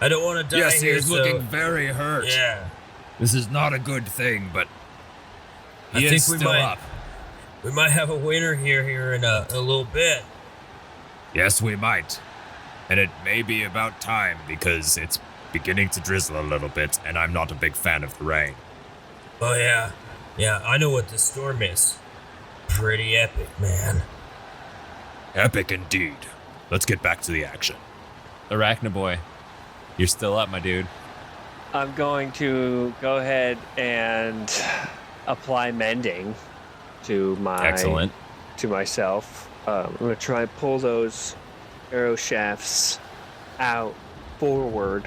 I don't want to die Yes, he here, is so... looking very hurt. Yeah. This is not a good thing, but I he think is still up. We might have a winner here in a little bit. Yes, we might. And it may be about time because it's beginning to drizzle a little bit, and I'm not a big fan of the rain. Oh, yeah. Yeah, I know what this storm is. Pretty epic, man. Epic indeed. Let's get back to the action. Arachnaboy, you're still up, my dude. I'm going to go ahead and apply mending to myself. I'm going to try and pull those arrow shafts out forward,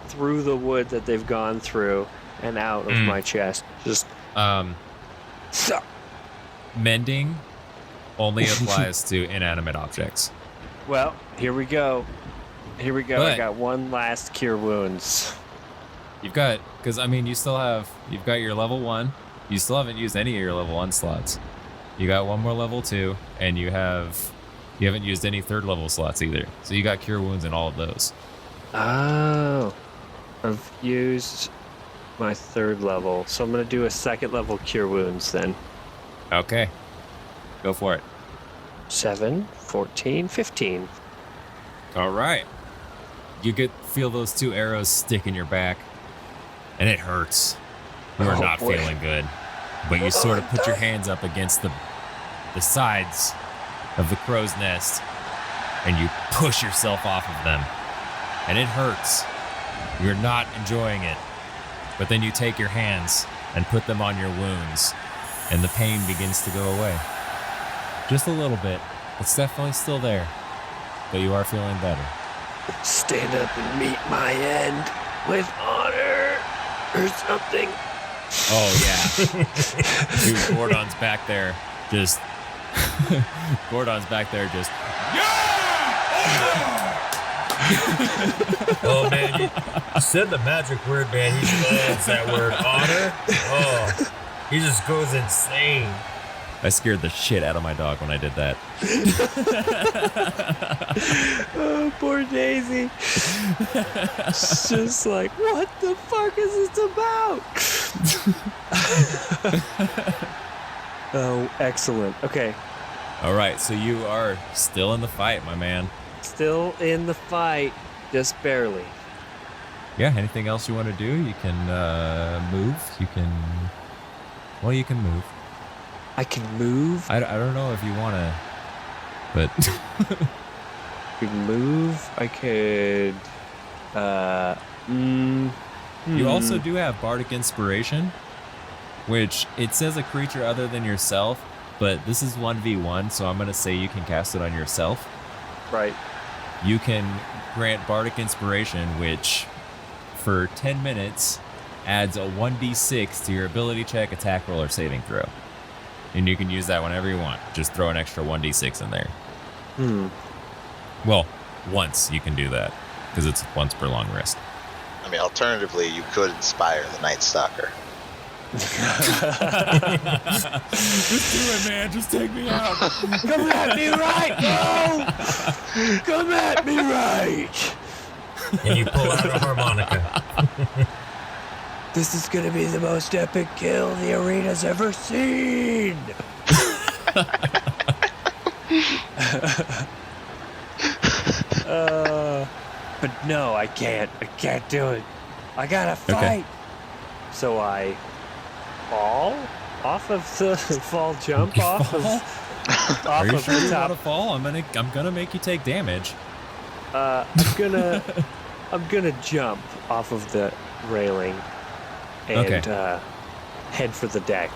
through the wood that they've gone through and out of my chest. Just mending only applies to inanimate objects. Well, here we go. But I got 1 last cure wounds. You've got you've got your level 1. You still haven't used any of your level 1 slots. You got 1 more level 2, and you haven't used any 3rd level slots either. So you got cure wounds in all of those. Oh, I've used my 3rd level, so I'm gonna do a 2nd level cure wounds then. Okay. Go for it. 7, 14, 15. All right. You feel those 2 arrows stick in your back, and it hurts. You are not feeling good. But you sort of put your hands up against the sides of the crow's nest, and you push yourself off of them. And it hurts. You're not enjoying it. But then you take your hands and put them on your wounds, and the pain begins to go away. Just a little bit. It's definitely still there, but you are feeling better. Stand up and meet my end with honor or something. Oh, yeah. Dude, Gordon's back there just... Oh, man, you said the magic word, man. He loves that word, honor. Oh, he just goes insane. I scared the shit out of my dog when I did that. Oh, poor Daisy. It's just like, what the fuck is this about? Oh, excellent. Okay. All right, so you are still in the fight, my man. Still in the fight, just barely. Yeah, anything else you want to do? You can move. You can move. I can move. I don't know if you want to, but... I could move. I could... You also do have Bardic Inspiration, which it says a creature other than yourself, but this is 1v1, so I'm going to say you can cast it on yourself. Right. You can grant Bardic Inspiration, which for 10 minutes adds a 1d6 to your ability check, attack roll, or saving throw. And you can use that whenever you want. Just throw an extra 1d6 in there. Well, once you can do that, because it's once per long rest. I mean, alternatively, you could inspire the NightStalker. Just do it, man. Just take me out. Come at me right, bro! Come at me right! And you pull out a harmonica. This is gonna be the most epic kill the arena's ever seen! But no, I can't. I can't do it. I gotta fight. Okay. So I fall off of the jump You off fall? of Are you of sure the you top. want to fall? I'm gonna make you take damage. I'm gonna jump off of the railing and head for the deck.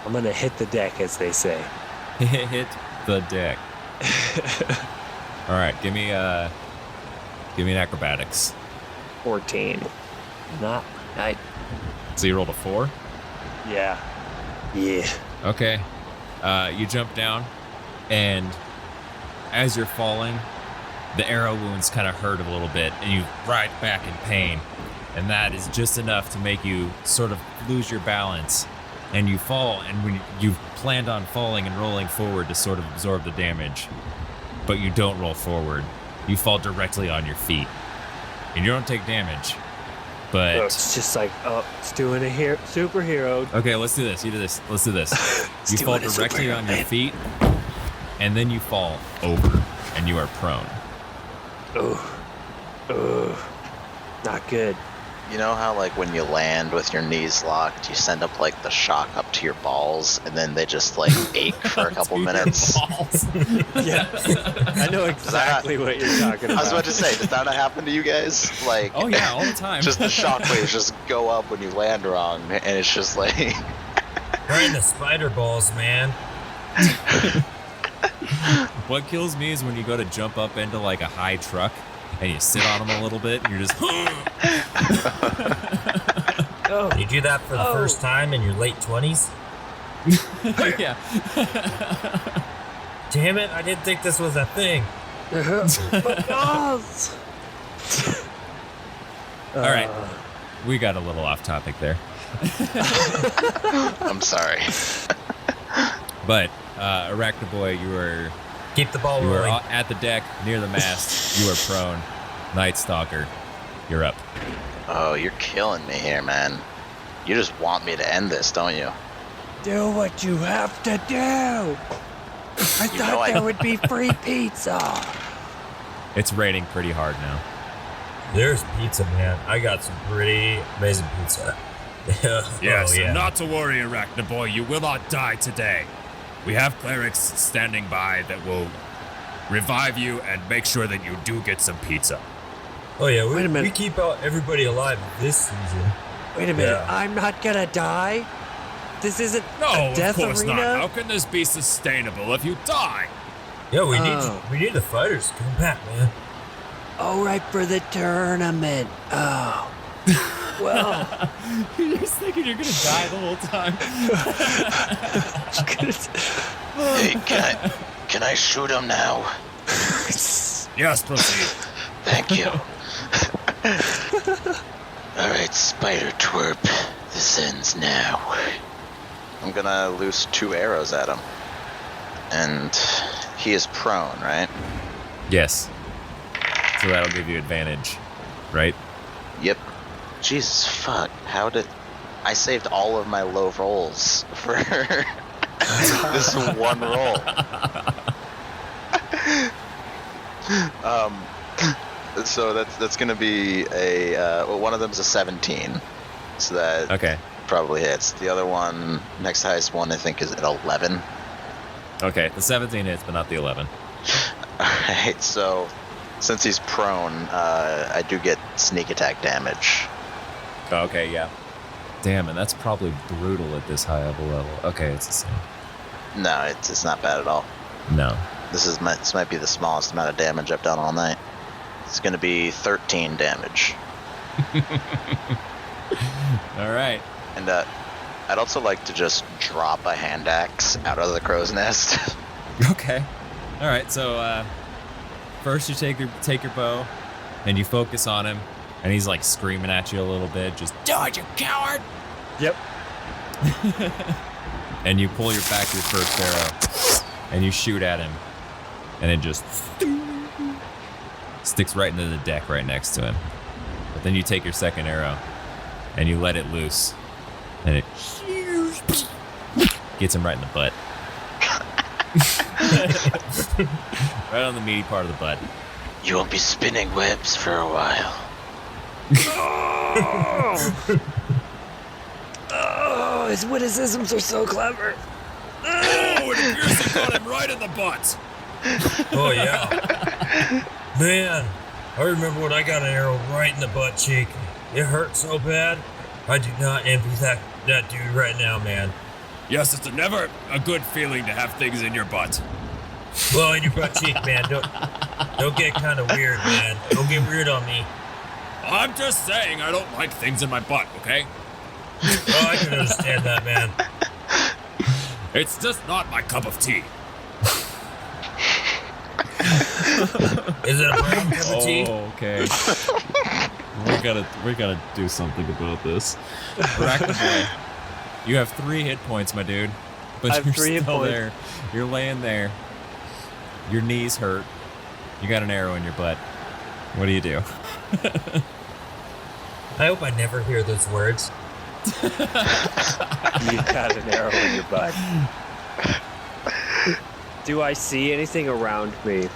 I'm gonna hit the deck, as they say. Hit the deck. All right, give me an acrobatics. 14. Not. So you rolled a 4. Yeah. Yeah. Okay. You jump down, and as you're falling, the arrow wounds kind of hurt a little bit, and you ride back in pain. And that is just enough to make you sort of lose your balance. And you fall, and when you planned on falling and rolling forward to sort of absorb the damage, but you don't roll forward. You fall directly on your feet. And you don't take damage. But it's just like, it's doing a superhero. okay, let's do this. You do this. Let's do this. You fall directly on your feet, and then you fall over, and you are prone. Not good. You know how, like, when you land with your knees locked, you send up, like, the shock up to your balls, and then they just, like, ache for a couple minutes? Yeah. I know exactly what you're talking about. I was about to say, does that not happen to you guys? Like, Oh yeah, all the time. just the shock waves just go up when you land wrong, and it's just like... Right in the spider balls, man. What kills me is when you go to jump up into like a high truck and you sit on them a little bit and you're just You do that for the first time in your late 20s? yeah. Damn it, I didn't think this was a thing. All right. We got a little off topic there. I'm sorry. But Arachnaboy, you were Keep the ball you were rolling. at the deck near the mast. You are prone. NightStalker, you're up. Oh, you're killing me here, man. You just want me to end this, don't you? Do what you have to do. I thought there would be free pizza. It's raining pretty hard now. There's pizza, man. I got some pretty amazing pizza. Yes, Oh, yeah. not to worry, Arachnaboy, you will not die today. We have clerics standing by that will revive you and make sure that you do get some pizza. Oh yeah, Wait a minute. we keep everybody alive this season. Wait a minute. Yeah. I'm not gonna die? This isn't No, a of death course arena? not. How can this be sustainable if you die? Yeah, we Oh. need the fighters to come back, man. Oh, right, for the tournament. Oh. Well, You're just thinking you're gonna die the whole time. Hey, can I shoot him now? Yes, proceed. Thank you. All right, Spider Twerp. This ends now. I'm gonna loose 2 arrows at him. And he is prone, right? Yes. So that'll give you advantage, right? Yep. Jesus fuck. How did... I saved all of my low rolls for this one roll. So that's gonna be a... well, one of them's a 17. So that Okay. probably hits. The other one, next highest one, I think is at 11. Okay, the 17 hits, but not the 11. Alright, so since he's prone, I do get sneak attack damage. Okay, yeah. Damn, and that's probably brutal at this high of a level. Okay, it's the same. No, it's not bad at all. No. This might be the smallest amount of damage I've done all night. It's gonna be 13 damage. All right. And I'd also like to just drop a hand axe out of the crow's nest. Okay. All right. So first you take your bow, and you focus on him, and he's like screaming at you a little bit, just "Do it, you coward!" Yep. And you pull your first arrow, and you shoot at him, and it just sticks right into the deck right next to him. But then you take your second arrow, and you let it loose, and it gets him right in the butt. Right on the meaty part of the butt. You won't be spinning webs for a while. Oh, his witticisms are so clever. Oh, it appears you got him right in the butt. Oh yeah. Man, I remember when I got an arrow right in the butt cheek. It hurt so bad. I do not envy that dude right now, man. Yes, it's never a good feeling to have things in your butt. Well, in your butt cheek, man. Don't get kind of weird, man. Don't get weird on me. I'm just saying I don't like things in my butt, okay? Oh, I can understand that, man. It's just not my cup of tea. Is it a brown cup of tea? Oh, okay. we gotta do something about this. Arachnaboy, you have 3 hit points, my dude. But I have you're 3 hit still points. there. You're laying there. Your knees hurt. You got an arrow in your butt. What do you do? I hope I never hear those words. You got an arrow in your butt. Do I see anything around me?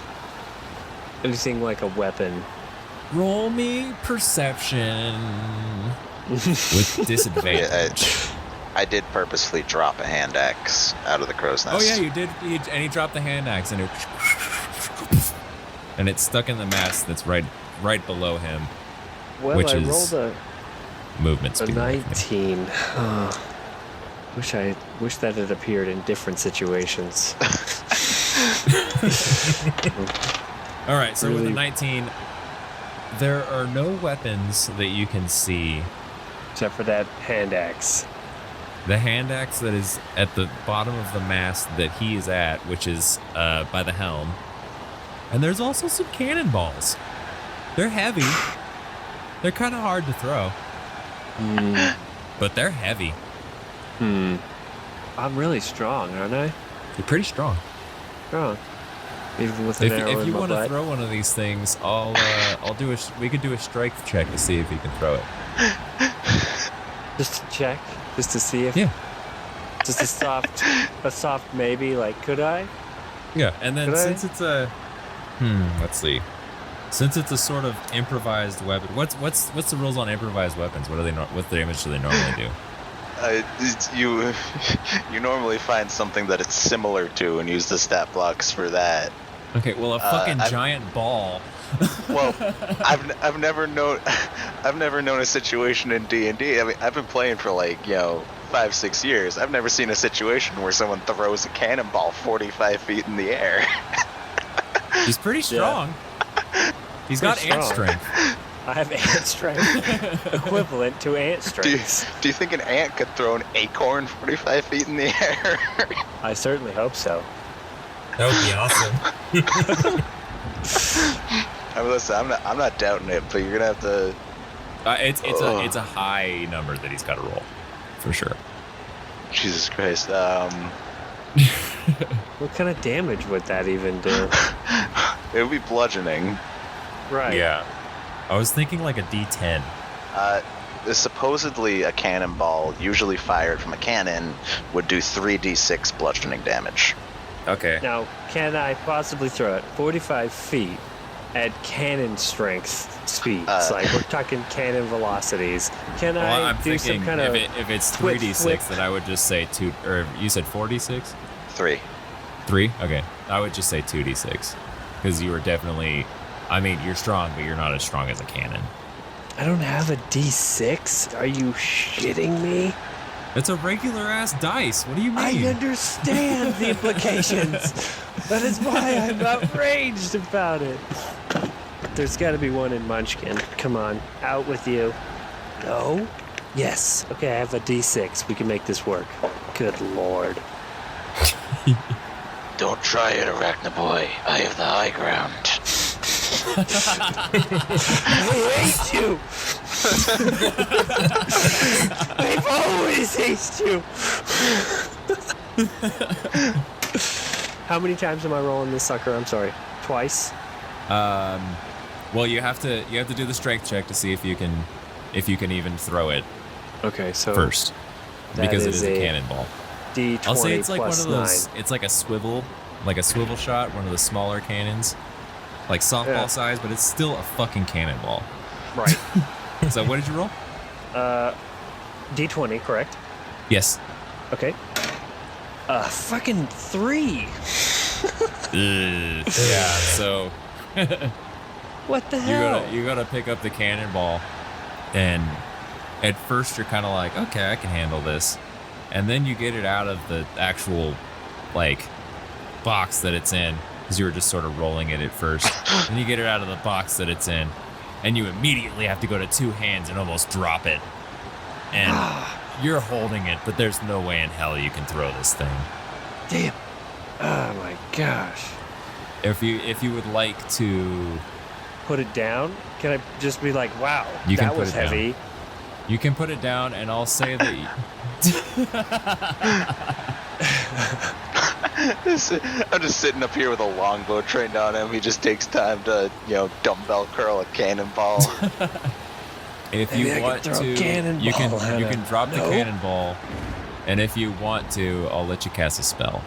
Anything like a weapon? Roll me perception with disadvantage. I did purposely drop a hand axe out of the crow's nest. Oh yeah, you did. And he dropped the hand axe, and it stuck in the mast that's right below him. Well, Which I is rolled a movement speed. 19. Wish that had appeared in different situations. All right, so with Really? the 19, there are no weapons that you can see. Except for that hand axe. The hand axe that is at the bottom of the mast that he is at, which is by the helm. And there's also some cannonballs. They're heavy. They're kind of hard to throw. But they're heavy. I'm really strong, aren't I? You're pretty strong. Strong. Even with an arrow If in you my want to butt. throw one of these things, we could do a strength check to see if you can throw it. Just to check. Just to see if... Yeah. Just a soft maybe. Like, could I? Yeah, and then Could I? since it's a, let's see, since it's a sort of improvised weapon, what's the rules on improvised weapons? What's the damage do they normally do? You normally find something that it's similar to and use the stat blocks for that. Okay, well, a fucking giant ball. Well, I've never known a situation in D&D. I mean, I've been playing for 5-6 years. I've never seen a situation where someone throws a cannonball 45 feet in the air. He's pretty strong. He's got ant strength. I have ant strength, equivalent to ant strength. Do you think an ant could throw an acorn 45 feet in the air? I certainly hope so. That would be awesome. I mean, listen, I'm not doubting it, but you're gonna have to. It's a high number that he's got to roll, for sure. Jesus Christ. What kind of damage would that even do? It would be bludgeoning. Right. Yeah. I was thinking like a D10. Supposedly a cannonball, usually fired from a cannon, would do 3d6 bludgeoning damage. Okay. Now, can I possibly throw it 45 feet at cannon strength speeds? Like, we're talking cannon velocities. Can I'm do thinking some kind of if it's twitch 3d6, flip? then I would just say 2, or you said 4d6? 3. 3? Okay. I would just say 2d6. Because you were definitely, I mean, you're strong, but you're not as strong as a cannon. I don't have a D6? Are you shitting me? It's a regular ass dice. What do you mean? I understand the implications. That is why I'm outraged about it. There's got to be one in Munchkin. Come on, out with you. No? Yes. Okay, I have a D6. We can make this work. Good lord. Don't try it, Arachnaboy. I have the high ground. I hate you! I've always hated you! How many times am I rolling this sucker? I'm sorry. Twice? Well, you have to do the strength check to see if you can even throw it Okay, so first. Because it is a cannonball. D20 I'll say it's like one plus of those, 9. it's like a swivel shot, one of the smaller cannons. Like softball size, but it's still a fucking cannonball. Right. So what did you roll? D20, correct? Yes. Okay. Fucking 3. Yeah, so What the hell? you gotta pick up the cannonball, and at first you're kind of like, okay, I can handle this, and then you get it out of the actual box that it's in, because you were just sort of rolling it at first. Then you get it out of the box that it's in, and you immediately have to go to 2 hands and almost drop it, and you're holding it, but there's no way in hell you can throw this thing. Damn. Oh my gosh. If you would like to Put it down? Can I just be like, wow, You can that put was it down. heavy? You can put it down, and I'll say that. I'm just sitting up here with a longbow trained on him. He just takes time to, dumbbell curl a cannonball. If Maybe I you can want throw a to, you cannonball at you him. can drop the No. cannonball, and if you want to, I'll let you cast a spell.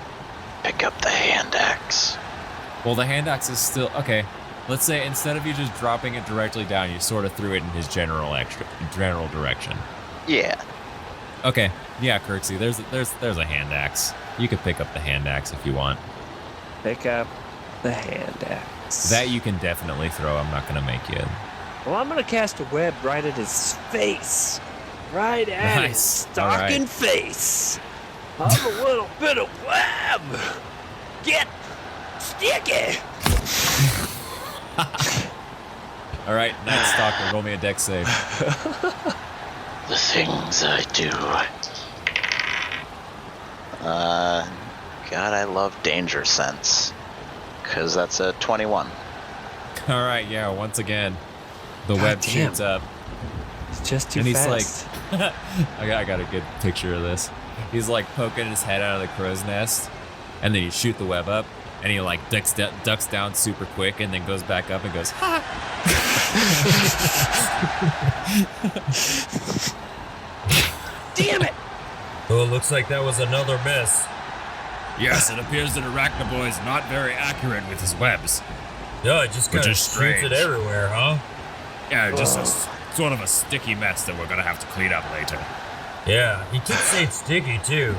Pick up the hand axe. Well, the hand axe is still okay. Let's say instead of you just dropping it directly down, you sort of threw it in his general direction. Yeah. Okay, yeah, Kirksey, there's a hand axe. You could pick up the hand axe if you want. Pick up the hand axe. That you can definitely throw. I'm not gonna make you. Well, I'm gonna cast a web right at his face. Right at his Nice. stalking Alright. face. I'm a little bit of web. Get sticky. All right, NightStalker, roll me a dex save. The things I do. God, I love danger sense. Because that's a 21. All right, yeah. Once again, the web damn. shoots up. It's just too And he's fast. I got a good picture of this. He's like poking his head out of the crow's nest, and then you shoot the web up, and he like ducks down super quick, and then goes back up and goes, ha! Damn it! Well, it looks like that was another miss. Yes, it appears that Arachnaboy is not very accurate with his webs. Yeah, it just kind of is shoots strange. it everywhere, huh? Yeah, just sort of a sticky mess that we're gonna have to clean up later. Yeah, he keeps saying sticky too.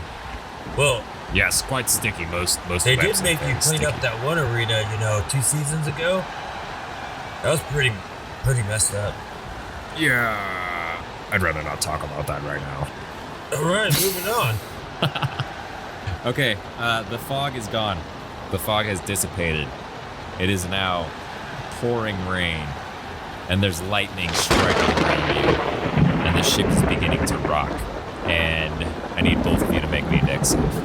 Well, Yes, quite sticky. Most they webs did make are you very clean sticky. up that one arena, 2 seasons ago. That was pretty messed up. Yeah, I'd rather not talk about that right now. All right, moving on. Okay, the fog is gone. The fog has dissipated. It is now pouring rain, and there's lightning striking around you, and the ship is beginning to rock. And I need both of you to make me a dex save.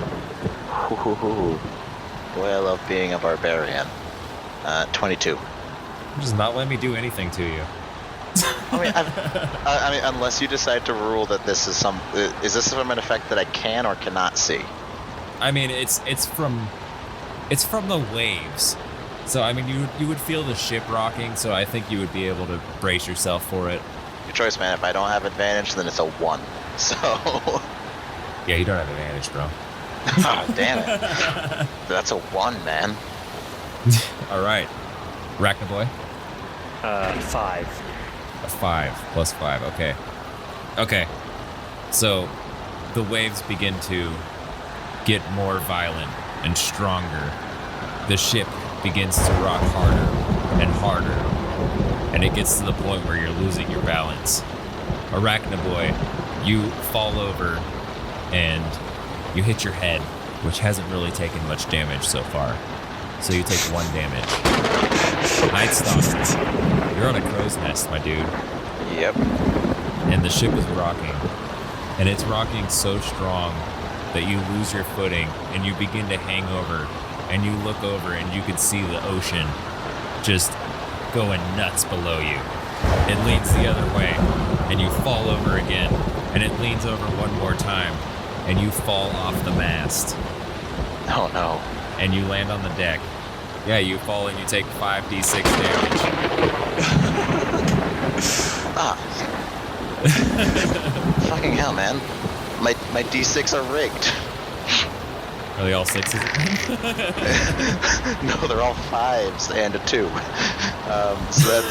Ooh. Boy, I love being a barbarian. 22. Just not let me do anything to you. I mean, unless you decide to rule that this is is this from an effect that I can or cannot see? I mean, it's from the waves. So I mean, you would feel the ship rocking. So I think you would be able to brace yourself for it. Your choice, man. If I don't have advantage, then it's a 1. So. Yeah, you don't have advantage, bro. Oh, damn it. That's a 1, man. All right, Arachnaboy. 5. A 5 plus 5. Okay. Okay. So the waves begin to get more violent and stronger. The ship begins to rock harder and harder, and it gets to the point where you're losing your balance. Arachnaboy, you fall over and you hit your head, which hasn't really taken much damage so far. So you take 1 damage. NightStalker, you're on a crow's nest, my dude. Yep. And the ship is rocking. And it's rocking so strong that you lose your footing and you begin to hang over. And you look over and you can see the ocean just going nuts below you. It leans the other way and you fall over again. And it leans over one more time and you fall off the mast. Oh no. And you land on the deck. Yeah, you fall and you take 5d6 damage. Fucking hell, man. My D6 are rigged. Are they all 6s? No, they're all 5s and a 2. So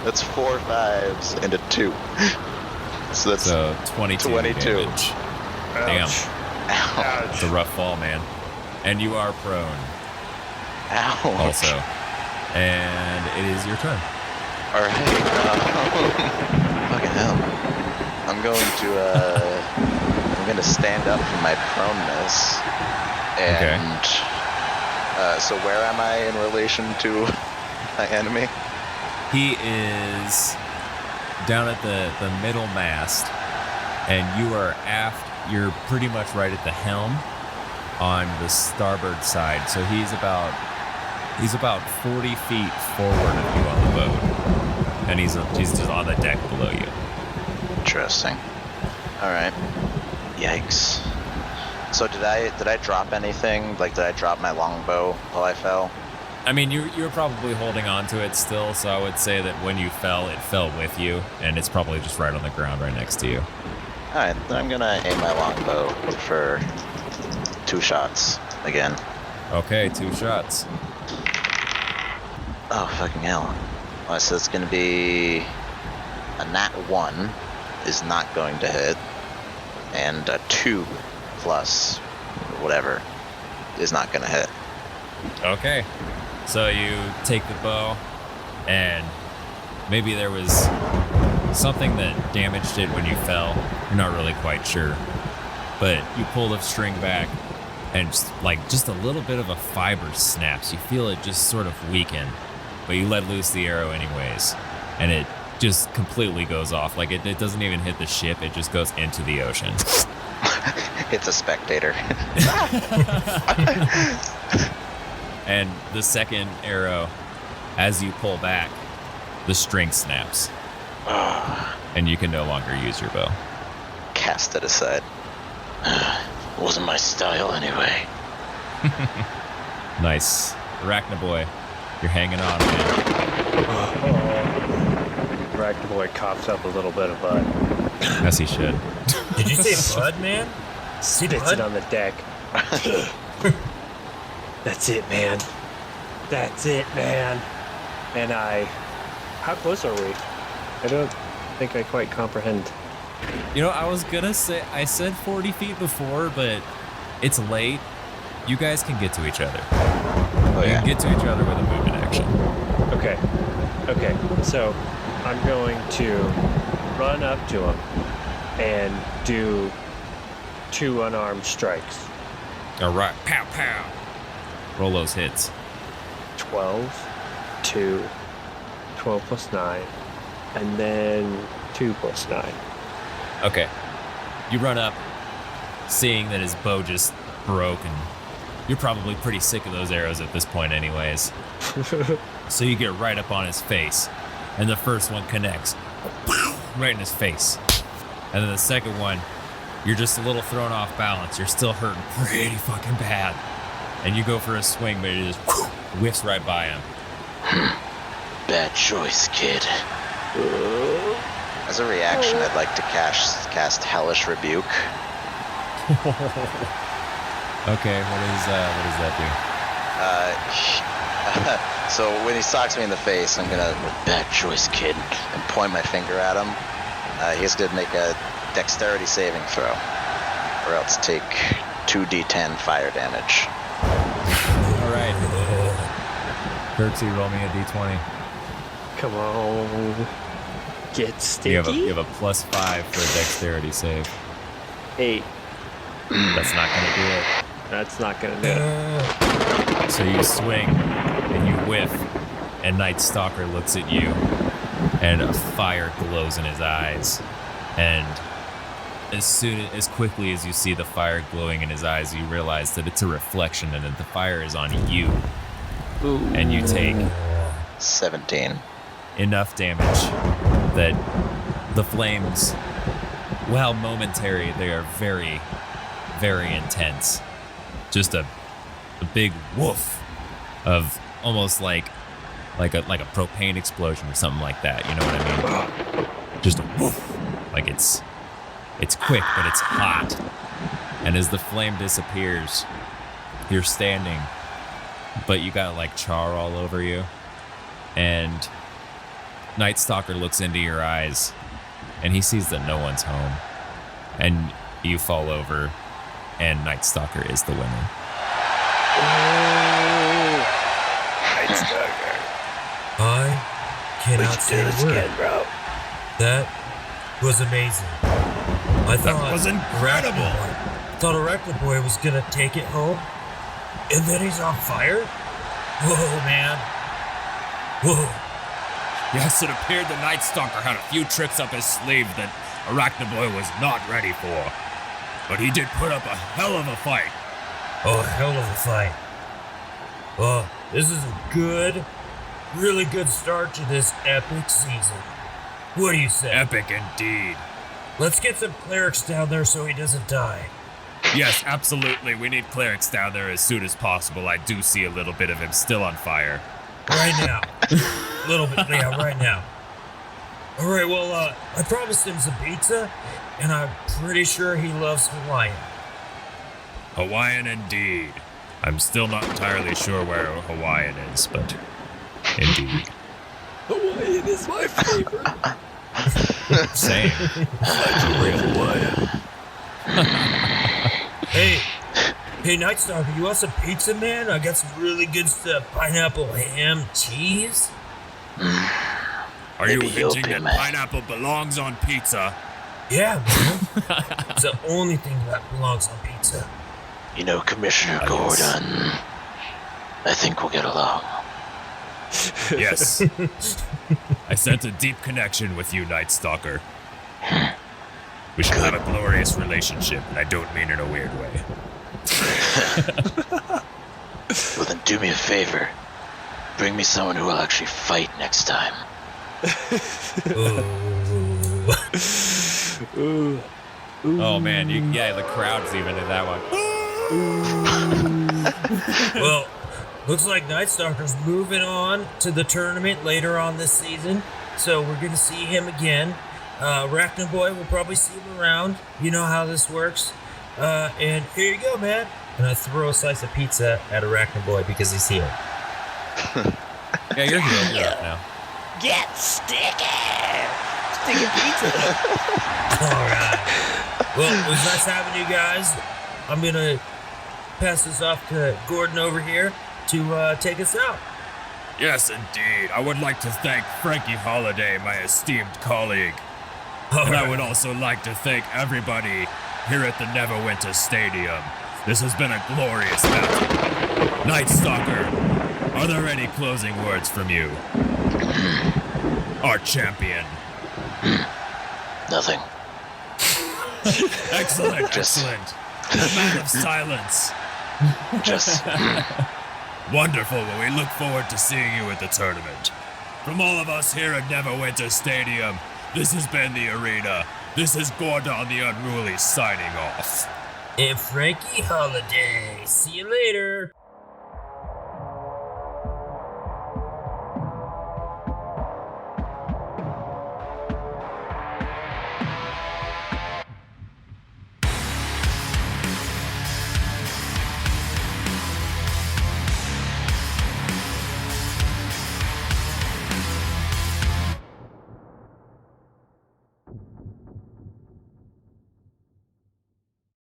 that's 4 5s and a 2. So that's 22 22. damage. Damn. Ouch. It's a rough fall, man. And you are prone Ouch. also. And it is your turn. All right. Fucking hell. I'm going to stand up from my proneness. And so where am I in relation to my enemy? He is down at the middle mast, and you are aft. You're pretty much right at the helm on the starboard side. So he's about 40 feet forward of you on the boat, and he's just on the deck below you. Interesting. All right. Yikes. So did I drop anything? Like, did I drop my longbow while I fell? I mean, you're probably holding on to it still, so I would say that when you fell, it fell with you, and it's probably just right on the ground right next to you. All right, then I'm gonna aim my longbow for 2 shots again. Okay, 2 shots. Oh, fucking hell. Well, so it's gonna be a nat 1 is not going to hit, and a 2 plus whatever is not gonna hit. Okay. So you take the bow, and maybe there was something that damaged it when you fell. You're not really quite sure. But you pull the string back, and just a little bit of a fiber snaps. You feel it just sort of weaken, but you let loose the arrow anyways, and it just completely goes off. Like it doesn't even hit the ship, it just goes into the ocean. It's a spectator. And the second arrow, as you pull back, the string snaps. And you can no longer use your bow. Cast it aside. Wasn't my style anyway. Nice. Arachnaboy, you're hanging on, man. Arachnaboy coughs up a little bit of blood. As he should. Did you say bud, man? Spits it on the deck. That's it, man. That's it, man. And how close are we? I don't think I quite comprehend. You know, I was gonna say, I said 40 feet before, but it's late. You guys can get to each other. Oh, You yeah. can get to each other with a movement action. Okay, so I'm going to run up to him and do 2 unarmed strikes. All right, pow, pow. Roll those hits. 12 plus 9, and then 2 plus 9. Okay. You run up, seeing that his bow just broke, and you're probably pretty sick of those arrows at this point anyways. So you get right up on his face, and the first one connects right in his face. And then the second one, you're just a little thrown off balance. You're still hurting pretty fucking bad. And you go for a swing, but it just whiffs right by him. Bad choice, kid. As a reaction, I'd like to cast Hellish Rebuke. Okay, what does that So when he socks me in the face, I'm gonna, bad choice, kid, and point my finger at him. He's gonna make a dexterity saving throw, or else take 2d10 fire damage. do? All right. Kirksey, roll me a d20. Come on. Get sticky. You have a +5 for a dexterity save. 8. That's not gonna do it. That's not gonna do it. So you swing and you whiff, and NightStalker looks at you, and a fire glows in his eyes. And as quickly as you see the fire glowing in his eyes, you realize that it's a reflection and that the fire is on you. Ooh. And you take 17. enough damage that the flames, while momentary, they are very, very intense. Just a big woof of almost like a propane explosion or something like that. You know what I mean? Just a woof. Like it's quick, but it's hot. And as the flame disappears, you're standing, but you got like char all over you. And NightStalker looks into your eyes, and he sees that no one's home. And you fall over, and NightStalker is the winner. NightStalker. I cannot say a word. bro. That was amazing. I thought was incredible. Arachnaboy was gonna take it home, and then he's on fire. Whoa, man. Whoa. Yes, it appeared the NightStalker had a few tricks up his sleeve that Arachnaboy was not ready for. But he did put up a hell of a fight. Oh, hell of a fight. Oh, this is a really good start to this epic season. What do you say? Epic indeed. Let's get some clerics down there so he doesn't die. Yes, absolutely. We need clerics down there as soon as possible. I do see a little bit of him still on fire. Right now. A little bit, yeah, right now. All right, well, I promised him some pizza, and I'm pretty sure he loves Hawaiian. Hawaiian indeed. I'm still not entirely sure where Hawaiian is, but indeed. Hawaiian is my favorite. Same. Hey, NightStalker, you want some pizza, man? I got some really good stuff. Pineapple, ham, cheese. Are you Maybe he'll hinting be that mad. pineapple belongs on pizza? Yeah, man. It's the only thing that belongs on pizza. You know, Commissioner Gordon, I think we'll get along. Yes. I sense a deep connection with you, NightStalker. We should have a glorious relationship, and I don't mean in a weird way. Well, then do me a favor. Bring me someone who will actually fight next time. Ooh. Oh man, the crowd's even in that one. Well, looks like NightStalker's moving on to the tournament later on this season, so we're gonna see him again. Arachnaboy will probably see him around. You know how this works. And here you go, man. And I throw a slice of pizza at Arachnaboy because he's here. Yeah, you're healed. You're up now. Get sticky! Sticky pizza. Alright. Well, it was nice having you guys. I'm gonna pass this off to Gordon over here to take us out. Yes, indeed. I would like to thank Frankie Holiday, my esteemed colleague. All And I right. would also like to thank everybody here at the Neverwinter Stadium. This has been a glorious battle. NightStalker, are there any closing words from you? Our champion. Nothing. Excellent, Just- excellent. The man of silence. Just Wonderful. Well, we look forward to seeing you at the tournament. From all of us here at Neverwinter Stadium, this has been the arena. This is Gordon the Unruly signing off. And Frankie Holiday. See you later.